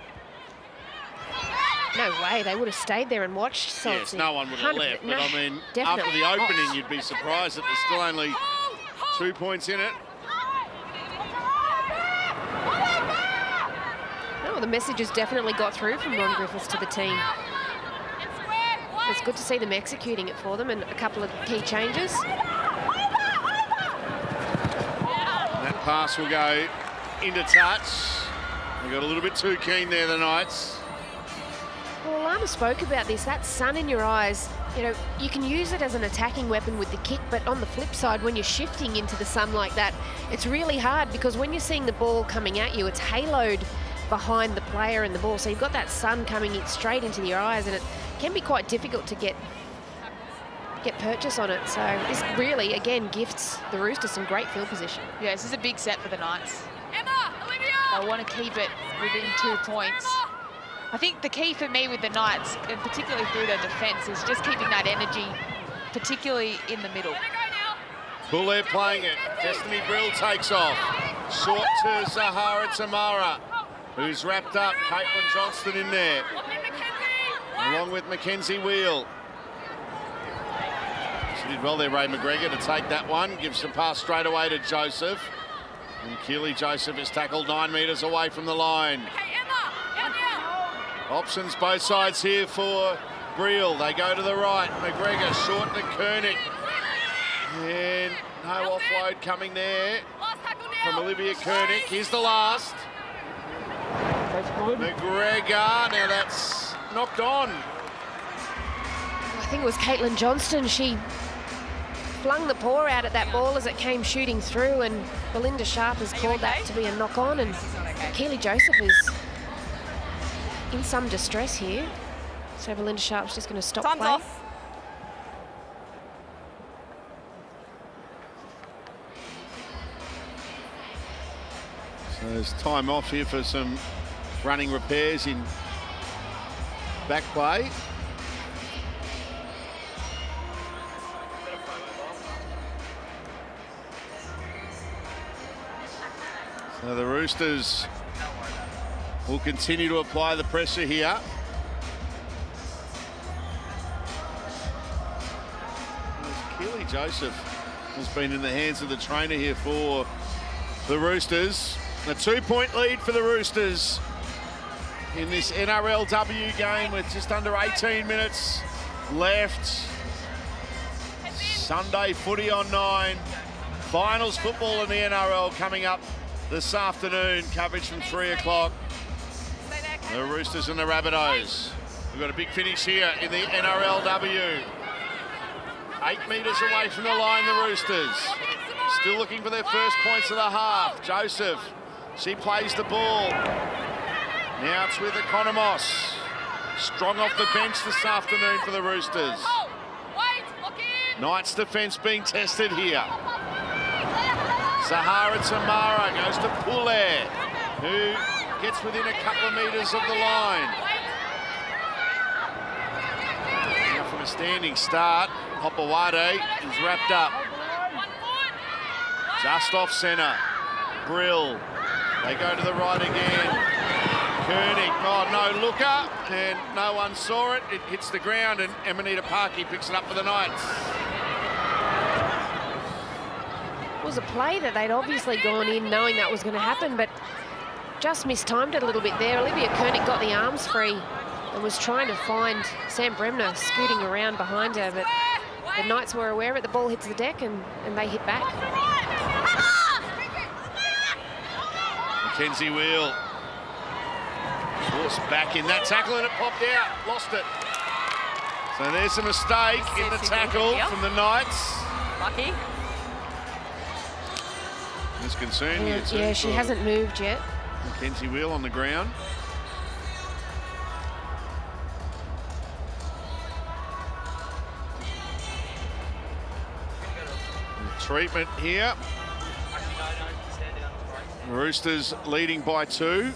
[SPEAKER 3] No way, they would have stayed there and watched. So
[SPEAKER 1] Yes, no one would have left, but I mean, after the opening, you'd be surprised that there's still only 2 points in it.
[SPEAKER 3] Oh, the message has definitely got through from Ron Griffiths to the team. It's good to see them executing it for them, and a couple of key changes.
[SPEAKER 1] That pass will go into touch. They got a little bit too keen there, the Knights.
[SPEAKER 3] Well, Lana spoke about this, that sun in your eyes. You know, you can use it as an attacking weapon with the kick, but on the flip side, when you're shifting into the sun like that, it's really hard because when you're seeing the ball coming at you, it's haloed behind the player and the ball. So you've got that sun coming in straight into your eyes, and it can be quite difficult to get purchase on it. So this really, again, gifts the Roosters some great field position.
[SPEAKER 2] Yeah, this is a big set for the Knights. They want to keep it within 2 points. I think the key for me with the Knights, and particularly through their defence, is just keeping that energy, particularly in the middle.
[SPEAKER 1] Poulet playing it. Destiny Brill takes off. Short to Zahara Tamara, who's wrapped up. Caitlin Johnston in there, along with Mackenzie Wheel. She did well there, Ray McGregor, to take that one. Gives the pass straight away to Joseph. And Keely Joseph is tackled 9 metres away from the line. Options both sides here for Brill. They go to the right. McGregor short to Koenig. And no offload coming there from Olivia Koenig. Here's the last. McGregor, now that's knocked on.
[SPEAKER 3] I think it was Caitlin Johnston. She flung the paw out at that ball as it came shooting through, and Belinda Sharp has called that to be a knock on, and Keely Joseph is in some distress here. So Belinda Sharp's just going to stop play.
[SPEAKER 6] Off.
[SPEAKER 1] So there's time off here for some running repairs in back play. So the Roosters will continue to apply the pressure here. Keely Joseph has been in the hands of the trainer here for the Roosters. A 2-point lead for the Roosters in this NRLW game with just under 18 minutes left. Sunday footy on 9. Finals football in the NRL coming up this afternoon. Coverage from 3 o'clock. The Roosters and the Rabbitohs. We've got a big finish here in the NRLW. 8 metres away from the line, the Roosters. Still looking for their first points of the half. Joseph, she plays the ball. Now it's with Economos. Strong off the bench this afternoon for the Roosters. Knights' defence being tested here. Zahara Tamara goes to Poulet, who gets within a couple of metres of the line. Now from a standing start, Hopewade is wrapped up. Just off centre. Brill. They go to the right again. Koenig, oh, no looker, and no one saw it. It hits the ground, and Amanita Parkey picks it up for the Knights.
[SPEAKER 3] It was a play that they'd obviously gone in knowing that was going to happen, but just mistimed it a little bit there. Olivia Koenig got the arms free and was trying to find Sam Bremner scooting around behind her, but the Knights were aware of it. The ball hits the deck and they hit back.
[SPEAKER 1] Mackenzie Wheel. Forced back in that tackle and it popped out. Lost it. So there's a mistake in the tackle from the Knights.
[SPEAKER 6] Lucky.
[SPEAKER 1] There's concern here too.
[SPEAKER 3] Yeah, she hasn't moved yet.
[SPEAKER 1] Mackenzie Wheel on the ground. Treatment here. Roosters leading by 2.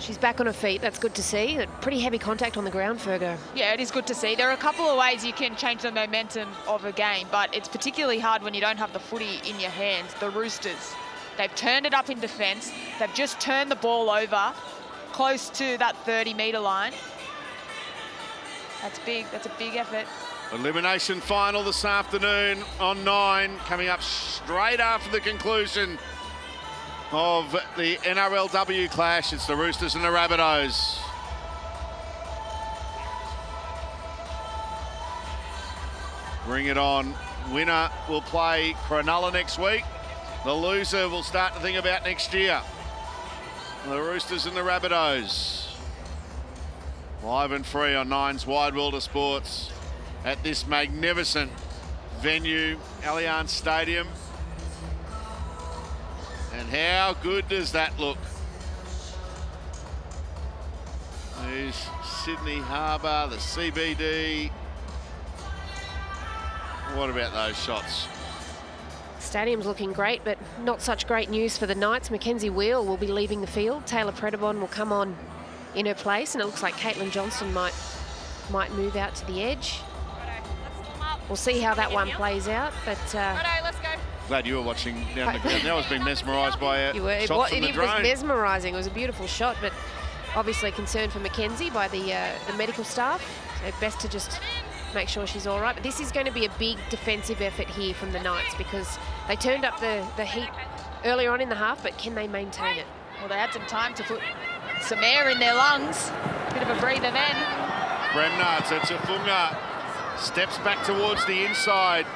[SPEAKER 3] She's back on her feet. That's good to see. Pretty heavy contact on the ground, Fergo.
[SPEAKER 2] Yeah, it is good to see. There are a couple of ways you can change the momentum of a game, but it's particularly hard when you don't have the footy in your hands. The Roosters, they've turned it up in defence. They've just turned the ball over close to that 30-metre line. That's big. That's a big effort.
[SPEAKER 1] Elimination final this afternoon on 9, coming up straight after the conclusion of the NRLW clash. It's the Roosters and the Rabbitohs. Bring it on. Winner will play Cronulla next week. The loser will start to think about next year. The Roosters and the Rabbitohs. Live and free on 9's Wide World of Sports at this magnificent venue, Allianz Stadium. And how good does that look? There's Sydney Harbour, the CBD. What about those shots?
[SPEAKER 3] Stadium's looking great, but not such great news for the Knights. Mackenzie Wheel will be leaving the field. Taylor Predabon will come on in her place, and it looks like Caitlin Johnston might move out to the edge. We'll see how that one plays out, but...
[SPEAKER 6] let's go.
[SPEAKER 1] Glad you were watching down the ground. I was being mesmerised by a shot from the drone.
[SPEAKER 3] It was mesmerising. It was a beautiful shot, but obviously concerned for Mackenzie by the medical staff. So best to just make sure she's all right. But this is going to be a big defensive effort here from the Knights because they turned up the heat earlier on in the half, but can they maintain it?
[SPEAKER 2] Well, they had some time to put some air in their lungs. Bit of a breather then.
[SPEAKER 1] Bremner to Tafunga. Steps back towards the inside.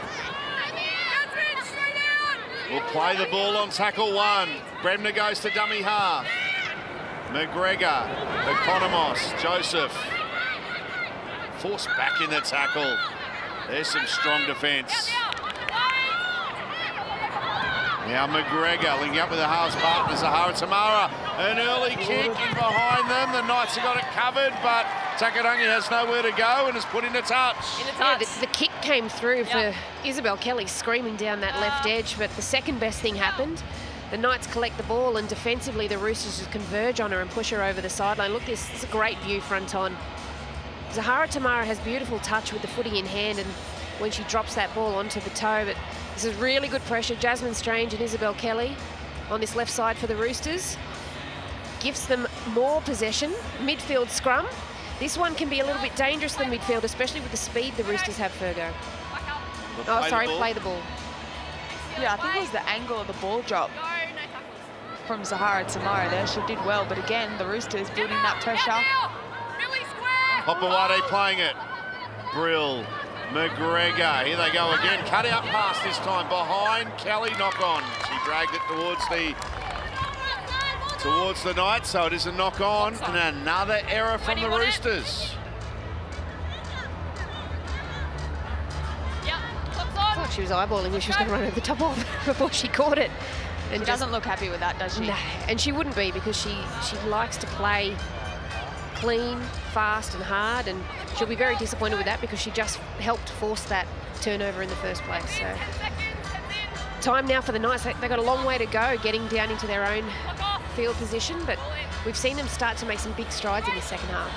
[SPEAKER 1] Will play the ball on tackle 1. Bremner goes to dummy half. McGregor, Economos, Joseph. Forced back in the tackle. There's some strong defence. Now McGregor linking up with the halves partner, Zahara Tamara. An early kick in behind them. The Knights have got it covered, but Takarangi has nowhere to go and is put into touch.
[SPEAKER 3] Yeah, the kick came through for Isabel Kelly screaming down that left edge, but the second best thing happened. The Knights collect the ball and defensively the Roosters just converge on her and push her over the sideline. Look, this is a great view front on. Zahara Tamara has beautiful touch with the footy in hand and when she drops that ball onto the toe, but this is really good pressure. Jasmine Strange and Isabel Kelly on this left side for the Roosters. Gives them more possession. Midfield scrum. This one can be a little bit dangerous than midfield, especially with the speed the Roosters have, Fergo. Play the ball.
[SPEAKER 2] Yeah, I think it was the angle of the ball drop from Zahara Tamara there. She did well, but again, the Roosters building that pressure.
[SPEAKER 1] Hopewade playing it. Brill, McGregor, here they go again. Cut out pass this time behind Kelly, knock on. She dragged it towards the towards the Knights, so it is a knock on, and another error from the Roosters.
[SPEAKER 3] I thought she was eyeballing when she was going to run over the top of before she caught it. And
[SPEAKER 2] She doesn't look happy with that, does she?
[SPEAKER 3] No, and she wouldn't be, because she likes to play clean, fast and hard, and she'll be very disappointed with that because she just helped force that turnover in the first place. So time now for the Knights. They've got a long way to go getting down into their own field position, but we've seen them start to make some big strides in the second half.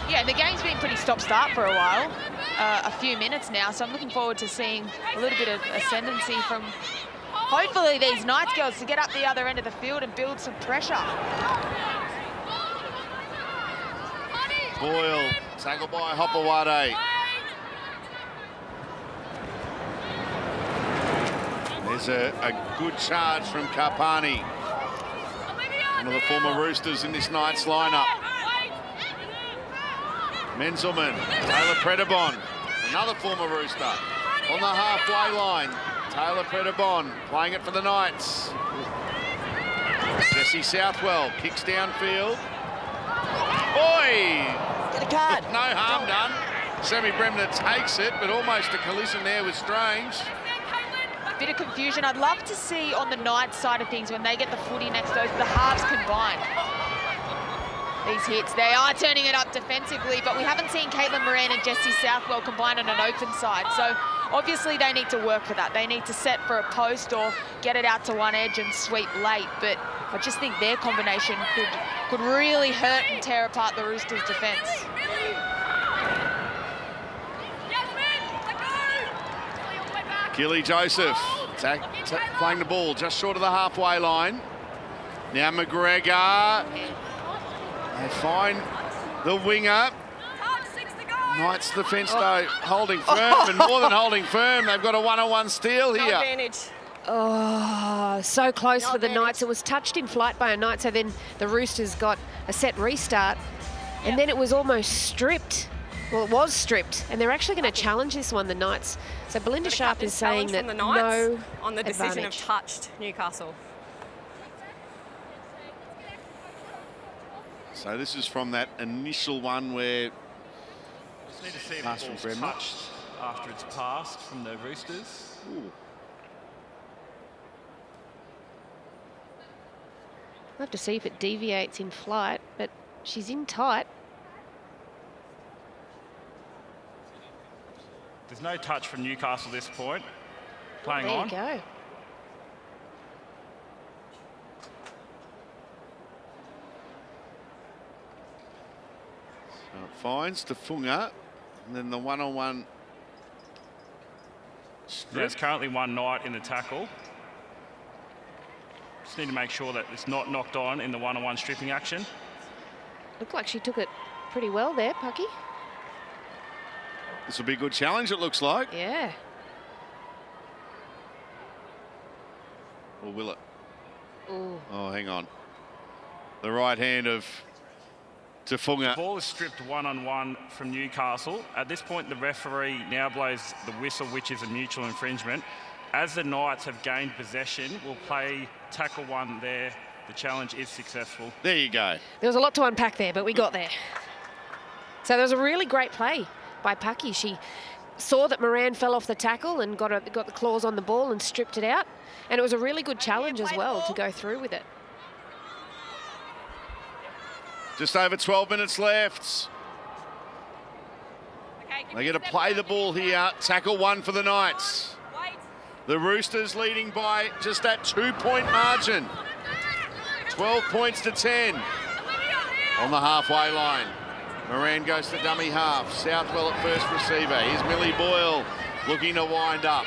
[SPEAKER 2] Yeah, the game's been pretty stop-start for a while, a few minutes now, so I'm looking forward to seeing a little bit of ascendancy from hopefully these Knights girls to get up the other end of the field and build some pressure.
[SPEAKER 1] Boyle, tackled by Hopewade. There's a good charge from Karpani, one of the former Roosters in this Knights lineup. Menzelman, Taylor Predabon, another former Rooster, on the halfway line. Taylor Predabon playing it for the Knights. Jesse Southwell kicks downfield. Oi!
[SPEAKER 10] Get a card.
[SPEAKER 1] No harm done. Sammy Bremner takes it, but almost a collision there with Strange.
[SPEAKER 2] Bit of confusion. I'd love to see on the Knights side of things when they get the footy next to the halves combined. These hits, they are turning it up defensively, but we haven't seen Caitlin Moran and Jessie Southwell combine on an open side. So obviously they need to work for that. They need to set for a post or get it out to one edge and sweep late. But I just think their combination could really hurt and tear apart the Roosters' defence.
[SPEAKER 1] Gilly Joseph playing the ball just short of the halfway line. Now McGregor. They find the winger. Knights defence though holding firm, and more than holding firm, they've got a one-on-one steal here.
[SPEAKER 6] No advantage.
[SPEAKER 3] Oh, so close for the Knights. It was touched in flight by a Knight, so then the Roosters got a set restart, and then it was almost stripped. Well, it was stripped, and they're actually going to challenge this one, the Knights. So Belinda Sharp is saying that
[SPEAKER 6] the Knights
[SPEAKER 3] no
[SPEAKER 6] on the decision
[SPEAKER 3] advantage.
[SPEAKER 6] of touched Newcastle.
[SPEAKER 1] So this is from that initial one where
[SPEAKER 8] Just need to see if
[SPEAKER 1] Pass
[SPEAKER 8] the
[SPEAKER 1] from
[SPEAKER 8] ball's
[SPEAKER 1] Bremner.
[SPEAKER 8] touched after it's passed from the Roosters.
[SPEAKER 1] Ooh.
[SPEAKER 3] We'll have to see if it deviates in flight, but she's in tight.
[SPEAKER 8] There's no touch from Newcastle at this point. Playing
[SPEAKER 3] There
[SPEAKER 8] on.
[SPEAKER 3] you go.
[SPEAKER 1] So it finds Tafunga, and then the one-on-one
[SPEAKER 8] There's
[SPEAKER 1] strip.
[SPEAKER 8] currently one Knight in the tackle. Just need to make sure that it's not knocked on in the one-on-one stripping action.
[SPEAKER 3] Looked like she took it pretty well there, Pucky.
[SPEAKER 1] This will be a good challenge, it looks like.
[SPEAKER 3] Yeah.
[SPEAKER 1] Or will it?
[SPEAKER 3] Ooh.
[SPEAKER 1] Oh, hang on. The right hand of Tafunga.
[SPEAKER 8] Ball is stripped one-on-one from Newcastle. At this point, the referee now blows the whistle, which is a mutual infringement. As the Knights have gained possession, we'll play tackle one there. The challenge is successful.
[SPEAKER 1] There you go.
[SPEAKER 3] There was a lot to unpack there, but we got there. So there was a really great play by Pucky. She saw that Moran fell off the tackle and got the claws on the ball and stripped it out. And it was a really good challenge as well to go through with it.
[SPEAKER 1] Just over 12 minutes left. They get to play the ball here. Tackle one for the Knights. The Roosters leading by just that 2-point margin. 12 points to 10 on the halfway line. Moran goes to dummy half. Southwell at first receiver. Here's Millie Boyle looking to wind up.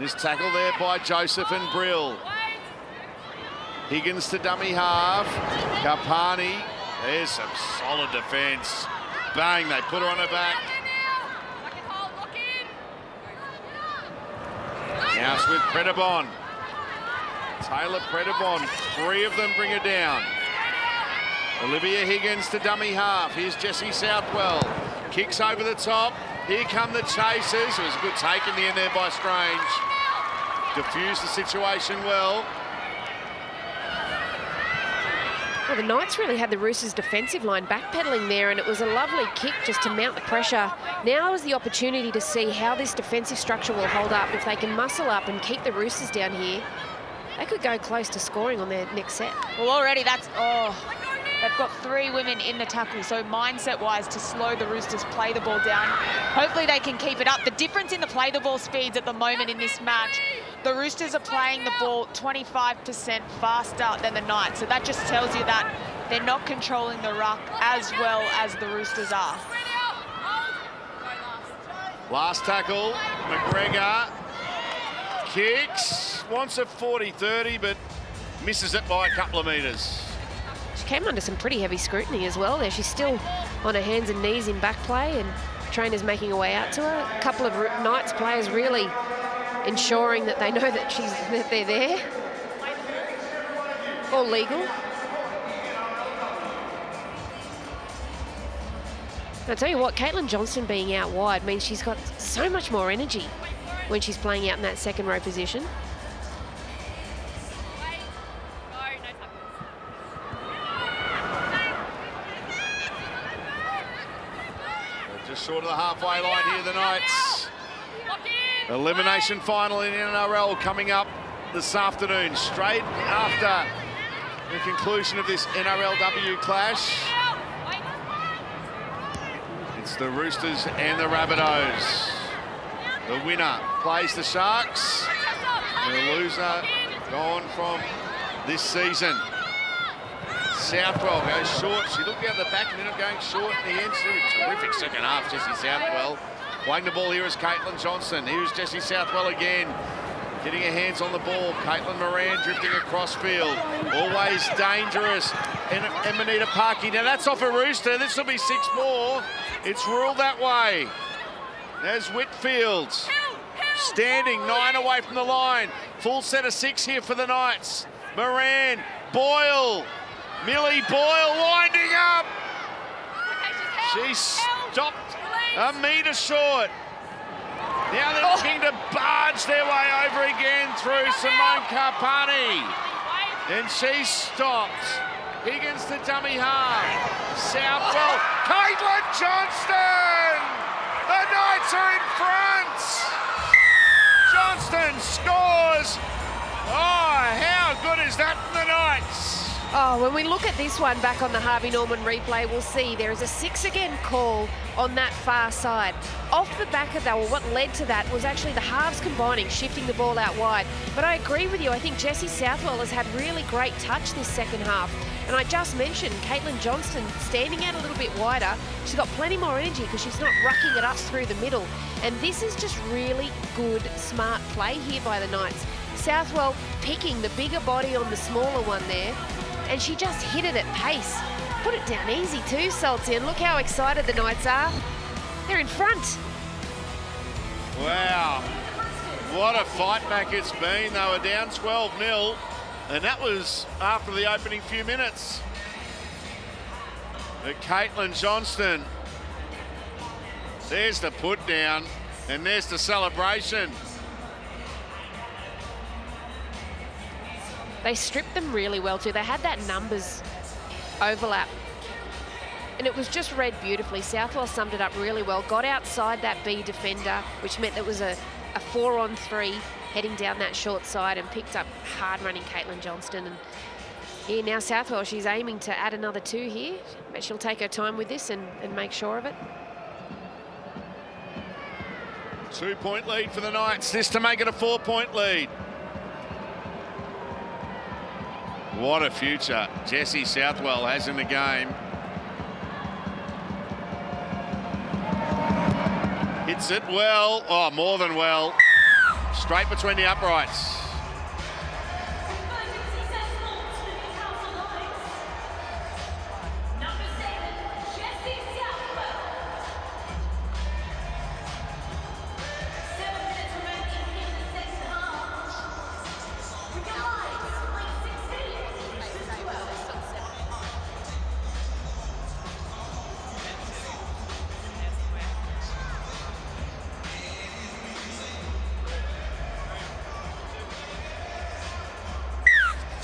[SPEAKER 1] This tackle there by Joseph and Brill. Higgins to dummy half. Karpani. There's some solid defence. Bang, they put her on her back. Now it's with Predabon. Taylor Predabon. 3 of them bring her down. Olivia Higgins to dummy half. Here's Jessie Southwell. Kicks over the top. Here come the chasers. It was a good take in the end there by Strange. Diffused the situation well.
[SPEAKER 3] Well, the Knights really had the Roosters' defensive line backpedaling there, and it was a lovely kick just to mount the pressure. Now is the opportunity to see how this defensive structure will hold up. If they can muscle up and keep the Roosters down here, they could go close to scoring on their next set.
[SPEAKER 2] Well, already that's, they've got 3 women in the tackle, so mindset-wise to slow the Roosters play the ball down. Hopefully they can keep it up. The difference in the play the ball speeds at the moment in this match, the Roosters are playing the ball 25% faster than the Knights, so that just tells you that they're not controlling the ruck as well as the Roosters are.
[SPEAKER 1] Last tackle, McGregor kicks, wants a 40-30, but misses it by a couple of metres.
[SPEAKER 3] She came under some pretty heavy scrutiny as well there. She's still on her hands and knees in back play, and trainers making her way out to her. A couple of Knights players really ensuring that they know that they're there. All legal. I'll tell you what, Caitlin Johnston being out wide means she's got so much more energy when she's playing out in that second row position.
[SPEAKER 1] Just short of the halfway line here, the Knights. Elimination final in NRL coming up this afternoon, straight after the conclusion of this NRLW clash. It's the Roosters and the Rabbitohs. The winner plays the Sharks. The loser gone from this season. Southwell goes short. She looked out the back and ended up going short in the end. Terrific second half, Jessie Southwell. Playing the ball here is Caitlin Johnston. Here's Jessie Southwell again. Getting her hands on the ball. Caitlin Moran drifting across field. Always dangerous. And Emanita Parkey. Now that's off a Rooster. This will be 6 more. It's ruled that way. There's Whitfield. Standing 9 away from the line. Full set of 6 here for the Knights. Moran, Boyle. Millie Boyle winding up. She stopped a metre short. Now they're looking to barge their way over again through Simone Carpani. And she stopped. Higgins to dummy half. Southwell. Caitlin Johnston! The Knights are in front! Johnston scores! Oh, how good is that for the Knights?
[SPEAKER 3] Oh, when we look at this one back on the Harvey Norman replay, we'll see there is a 6 again call on that far side. Off the back of that, well, what led to that was actually the halves combining, shifting the ball out wide. But I agree with you. I think Jessie Southwell has had really great touch this second half. And I just mentioned Caitlin Johnston standing out a little bit wider. She's got plenty more energy because she's not rucking it up through the middle. And this is just really good, smart play here by the Knights. Southwell picking the bigger body on the smaller one there. And she just hit it at pace. Put it down easy too, Salty, and look how excited the Knights are. They're in front.
[SPEAKER 1] Wow, what a fight back it's been. They were down 12-0, and that was after the opening few minutes. But Caitlin Johnston, there's the put down, and there's the celebration.
[SPEAKER 3] They stripped them really well too. They had that numbers overlap. And it was just read beautifully. Southwell summed it up really well. Got outside that B defender, which meant it was a 4-on-3 heading down that short side, and picked up hard-running Caitlin Johnston. And here now Southwell, she's aiming to add another 2 here. But she'll take her time with this and make sure of it.
[SPEAKER 1] 2-point lead for the Knights. This to make it a 4-point lead. What a future Jessie Southwell has in the game. Hits it well. Oh, more than well. Straight between the uprights.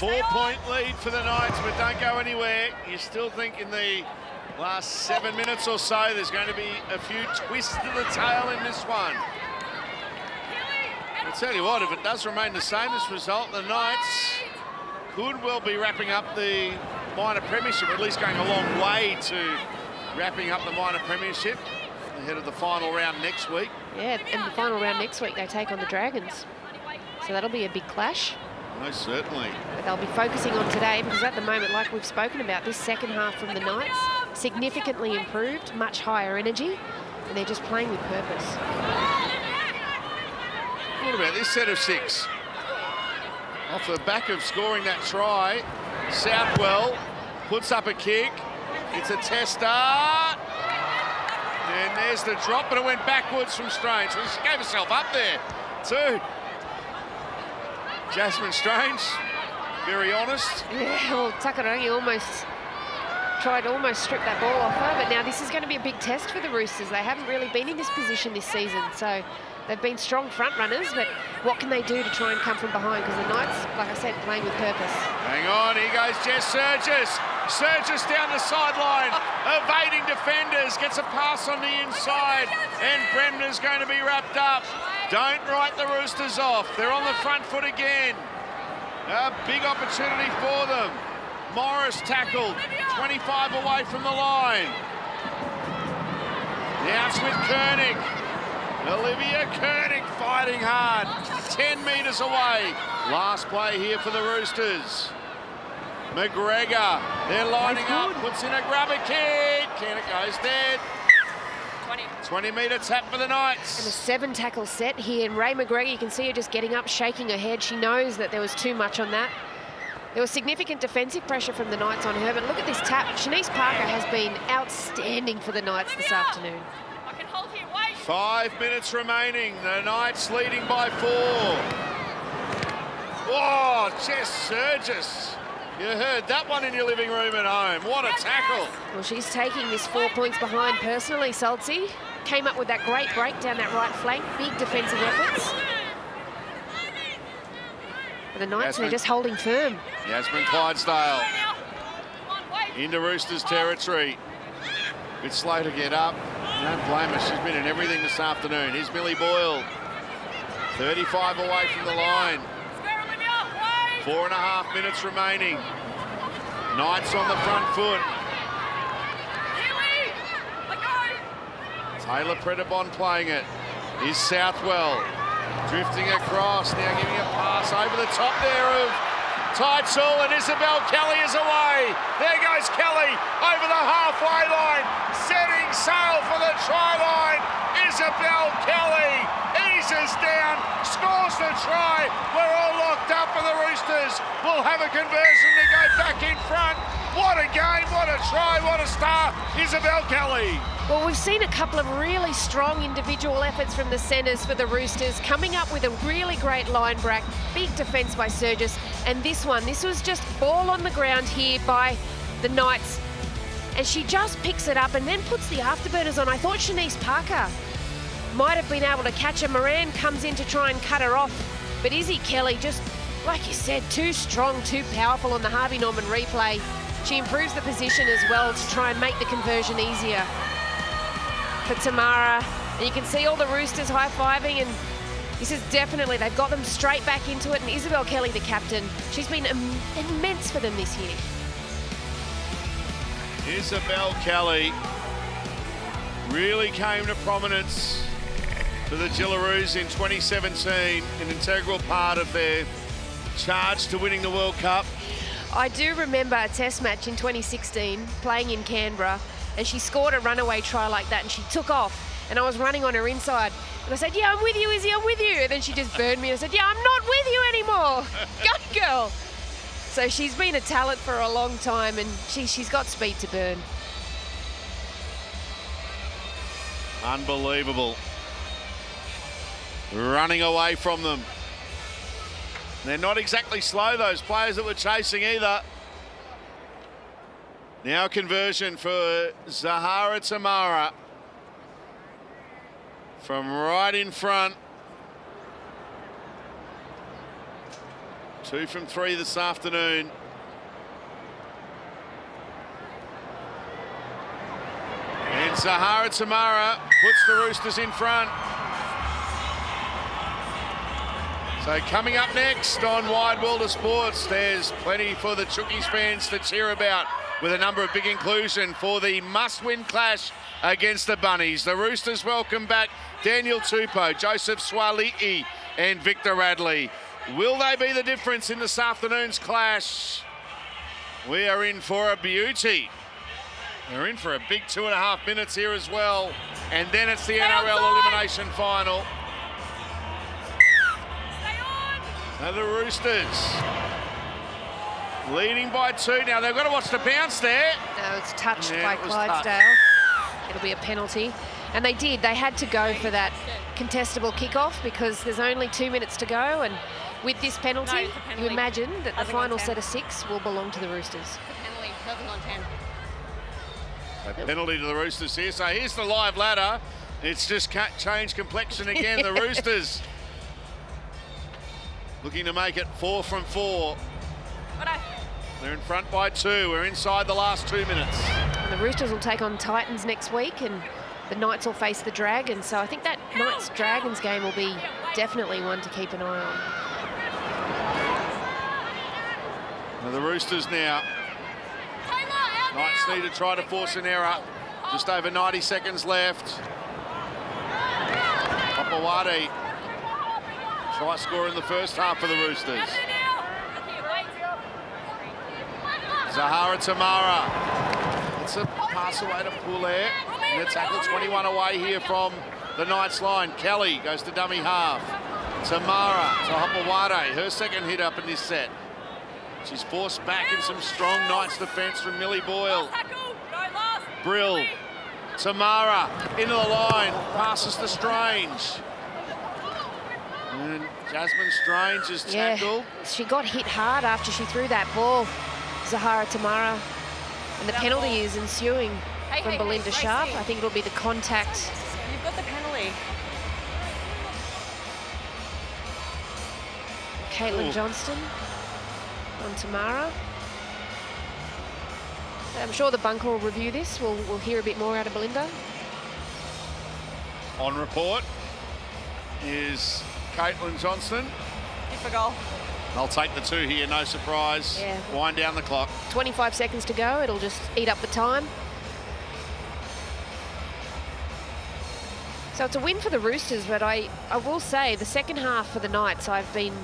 [SPEAKER 1] 4-point lead for the Knights, but don't go anywhere. You still think in the last 7 minutes or so there's going to be a few twists to the tail in this one. I'll tell you what, if it does remain the same, this result, the Knights could well be wrapping up the minor premiership, at least going a long way to wrapping up the minor premiership ahead of the final round next week.
[SPEAKER 3] Yeah, in the final round next week, they take on the Dragons. So that'll be a big clash.
[SPEAKER 1] Most certainly.
[SPEAKER 3] But they'll be focusing on today because at the moment, like we've spoken about, this second half from the Knights significantly improved, much higher energy, and they're just playing with purpose.
[SPEAKER 1] What about this set of 6? Off the back of scoring that try, Southwell puts up a kick. It's a tester. And there's the drop, but it went backwards from Strange. Well, she gave herself up there, too. Jasmine Strange, very honest.
[SPEAKER 3] Yeah, well, Takarangi tried to almost strip that ball off her, but now this is going to be a big test for the Roosters. They haven't really been in this position this season, so they've been strong front runners, but what can they do to try and come from behind? Because the Knights, like I said, playing with purpose.
[SPEAKER 1] Hang on, here goes Jess Surgis. Surgis down the sideline, evading defenders, gets a pass on the inside, and Bremner's going to be wrapped up. Don't write the Roosters off. They're on the front foot again. A big opportunity for them. Morris tackled, 25 away from the line. Now it's with Koenig. Olivia Koenig fighting hard, 10 metres away. Last play here for the Roosters. McGregor, they're lining up, puts in a grubber kick, and it goes dead. 20-metre tap for the Knights.
[SPEAKER 3] And a 7-tackle set here, and Ray McGregor, you can see her just getting up, shaking her head. She knows that there was too much on that. There was significant defensive pressure from the Knights on her, but look at this tap. Shanice Parker has been outstanding for the Knights this afternoon.
[SPEAKER 1] 5 minutes remaining. The Knights leading by 4. Oh, Jess Surgis. You heard that one in your living room at home. What a tackle.
[SPEAKER 3] Well, she's taking this 4 points behind personally, Saltsy. Came up with that great break down that right flank. Big defensive efforts. But the Knights are just holding firm.
[SPEAKER 1] Yasmin Clydesdale into Roosters territory. Bit slow to get up. Don't blame her. She's been in everything this afternoon. Here's Millie Boyle. 35 away from the line. 4.5 minutes remaining. Knights on the front foot. Taylor Predabon playing it. Is Southwell drifting across, now giving a pass over the top there of Teitzel, and Isabel Kelly is away. There goes Kelly over the halfway line, setting sail for the try line. Isabel Kelly eases down, scores the try. We're all locked up for the Roosters. We'll have a conversion to go back in front. What a game, what a try, what a star, Isabel Kelly.
[SPEAKER 3] Well, we've seen a couple of really strong individual efforts from the centres for the Roosters, coming up with a really great line break, big defence by Surgis, and this was just ball on the ground here by the Knights, and she just picks it up and then puts the afterburners on. I thought Shanice Parker might have been able to catch her. Moran comes in to try and cut her off, but Izzy Kelly just, like you said, too strong, too powerful on the Harvey Norman replay. She improves the position as well to try and make the conversion easier for Tamara. And you can see all the Roosters high-fiving, and this is definitely, they've got them straight back into it. And Isabel Kelly, the captain, she's been immense for them this year.
[SPEAKER 1] Isabel Kelly really came to prominence for the Gillaroos in 2017, an integral part of their charge to winning the World Cup.
[SPEAKER 3] I do remember a test match in 2016 playing in Canberra, and she scored a runaway try like that, and she took off, and I was running on her inside, and I said, yeah, I'm with you, Izzy, I'm with you. And then she just burned me, and I said, yeah, I'm not with you anymore. Go, girl. So she's been a talent for a long time, and she's got speed to burn.
[SPEAKER 1] Unbelievable. Running away from them. They're not exactly slow, those players that were chasing either. Now conversion for Zahara Tamara. From right in front. 2 from 3 this afternoon. And Zahara Tamara puts the Roosters in front. So coming up next on Wide World of Sports, there's plenty for the Chookies fans to cheer about, with a number of big inclusion for the must-win clash against the Bunnies. The Roosters welcome back Daniel Tupou, Joseph Swali'i and Victor Radley. Will they be the difference in this afternoon's clash? We are in for a beauty. We're in for a big 2.5 minutes here as well. And then it's the NRL elimination final. And the Roosters leading by 2. Now they've got to watch the bounce there.
[SPEAKER 3] No, it's touched by Clydesdale. It'll be a penalty. And they did. They had to go for that contestable kickoff because there's only 2 minutes to go. And with this penalty, you imagine that the final set of 6 will belong to the Roosters.
[SPEAKER 6] Penalty, nothing on 10.
[SPEAKER 1] A penalty to the Roosters here. So here's the live ladder. It's just changed complexion again. The Roosters looking to make it 4 from 4. They're in front by 2. We're inside the last 2 minutes.
[SPEAKER 3] And the Roosters will take on Titans next week, and the Knights will face the Dragons. So I think that Knights-Dragons game will be definitely one to keep an eye on.
[SPEAKER 1] Now the Roosters now. Knights need to try to force an error. Just over 90 seconds left. Papawati. Try score in the first half for the Roosters. Zahara Tamara. It's a pass away to Poulet. And the tackle 21 away here from the Knights line. Kelly goes to dummy half. Tamara to Hopawade. Her second hit up in this set. She's forced back in some strong Knights defence from Millie Boyle. Brill. Tamara into the line. Passes to Strange. And Jasmine Strange is tackled.
[SPEAKER 3] Yeah, she got hit hard after she threw that ball, Zahara Tamara. And the penalty is ensuing from Belinda Sharp. I think it'll be the contact.
[SPEAKER 6] You've got the penalty.
[SPEAKER 3] Caitlin Johnston on Tamara. I'm sure the bunker will review this. We'll hear a bit more out of Belinda.
[SPEAKER 1] On report is Caitlin Johnston.
[SPEAKER 6] Good for goal.
[SPEAKER 1] They'll take the 2 here, no surprise.
[SPEAKER 3] Yeah.
[SPEAKER 1] Wind down the clock.
[SPEAKER 3] 25 seconds to go. It'll just eat up the time. So it's a win for the Roosters, but I will say the second half for the Knights, I've been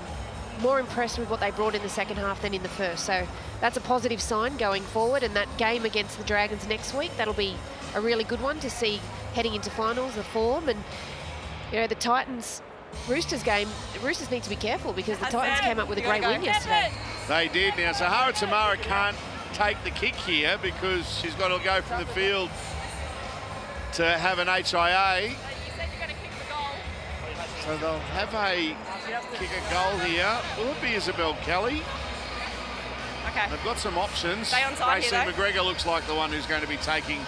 [SPEAKER 3] more impressed with what they brought in the second half than in the first. So that's a positive sign going forward. And that game against the Dragons next week, that'll be a really good one to see heading into finals, the form. And, you know, the Titans-Roosters game, the Roosters need to be careful because the Titans came up with a great win yesterday.
[SPEAKER 1] They did. Now, Zahara Tamara can't take the kick here because she's got to go from the field to have an HIA. So they'll have a kick a goal here. Will it be Isabel Kelly?
[SPEAKER 6] Okay.
[SPEAKER 1] They've got some options.
[SPEAKER 6] Stay on side
[SPEAKER 1] Gracie
[SPEAKER 6] here, though.
[SPEAKER 1] McGregor looks like the one who's going to be taking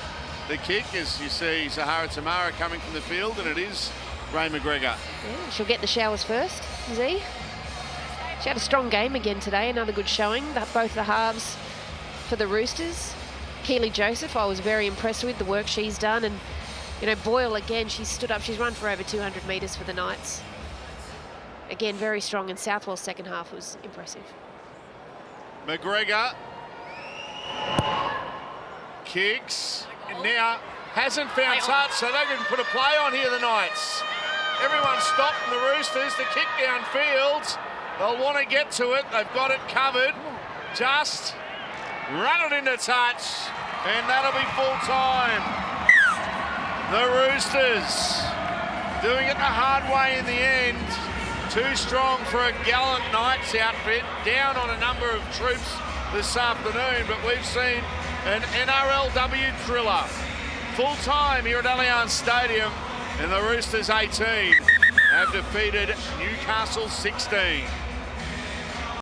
[SPEAKER 1] the kick, as you see Zahara Tamara coming from the field, and it is Ray McGregor.
[SPEAKER 3] Yeah, she'll get the showers first, Z. She had a strong game again today, another good showing. Both the halves for the Roosters. Keely Joseph, I was very impressed with the work she's done, and you know, Boyle again, she's stood up, she's run for over 200 metres for the Knights. Again, very strong, and Southwell's second half was impressive.
[SPEAKER 1] McGregor kicks, and now hasn't found touch, so they can put a play on here, the Knights. Everyone's stopped from the Roosters, the kick downfield. They'll want to get to it, they've got it covered. Just run it into touch, and that'll be full time. The Roosters doing it the hard way in the end. Too strong for a gallant Knights outfit, down on a number of troops this afternoon, but we've seen an NRLW thriller. Full time here at Allianz Stadium, and the Roosters 18 have defeated Newcastle 16.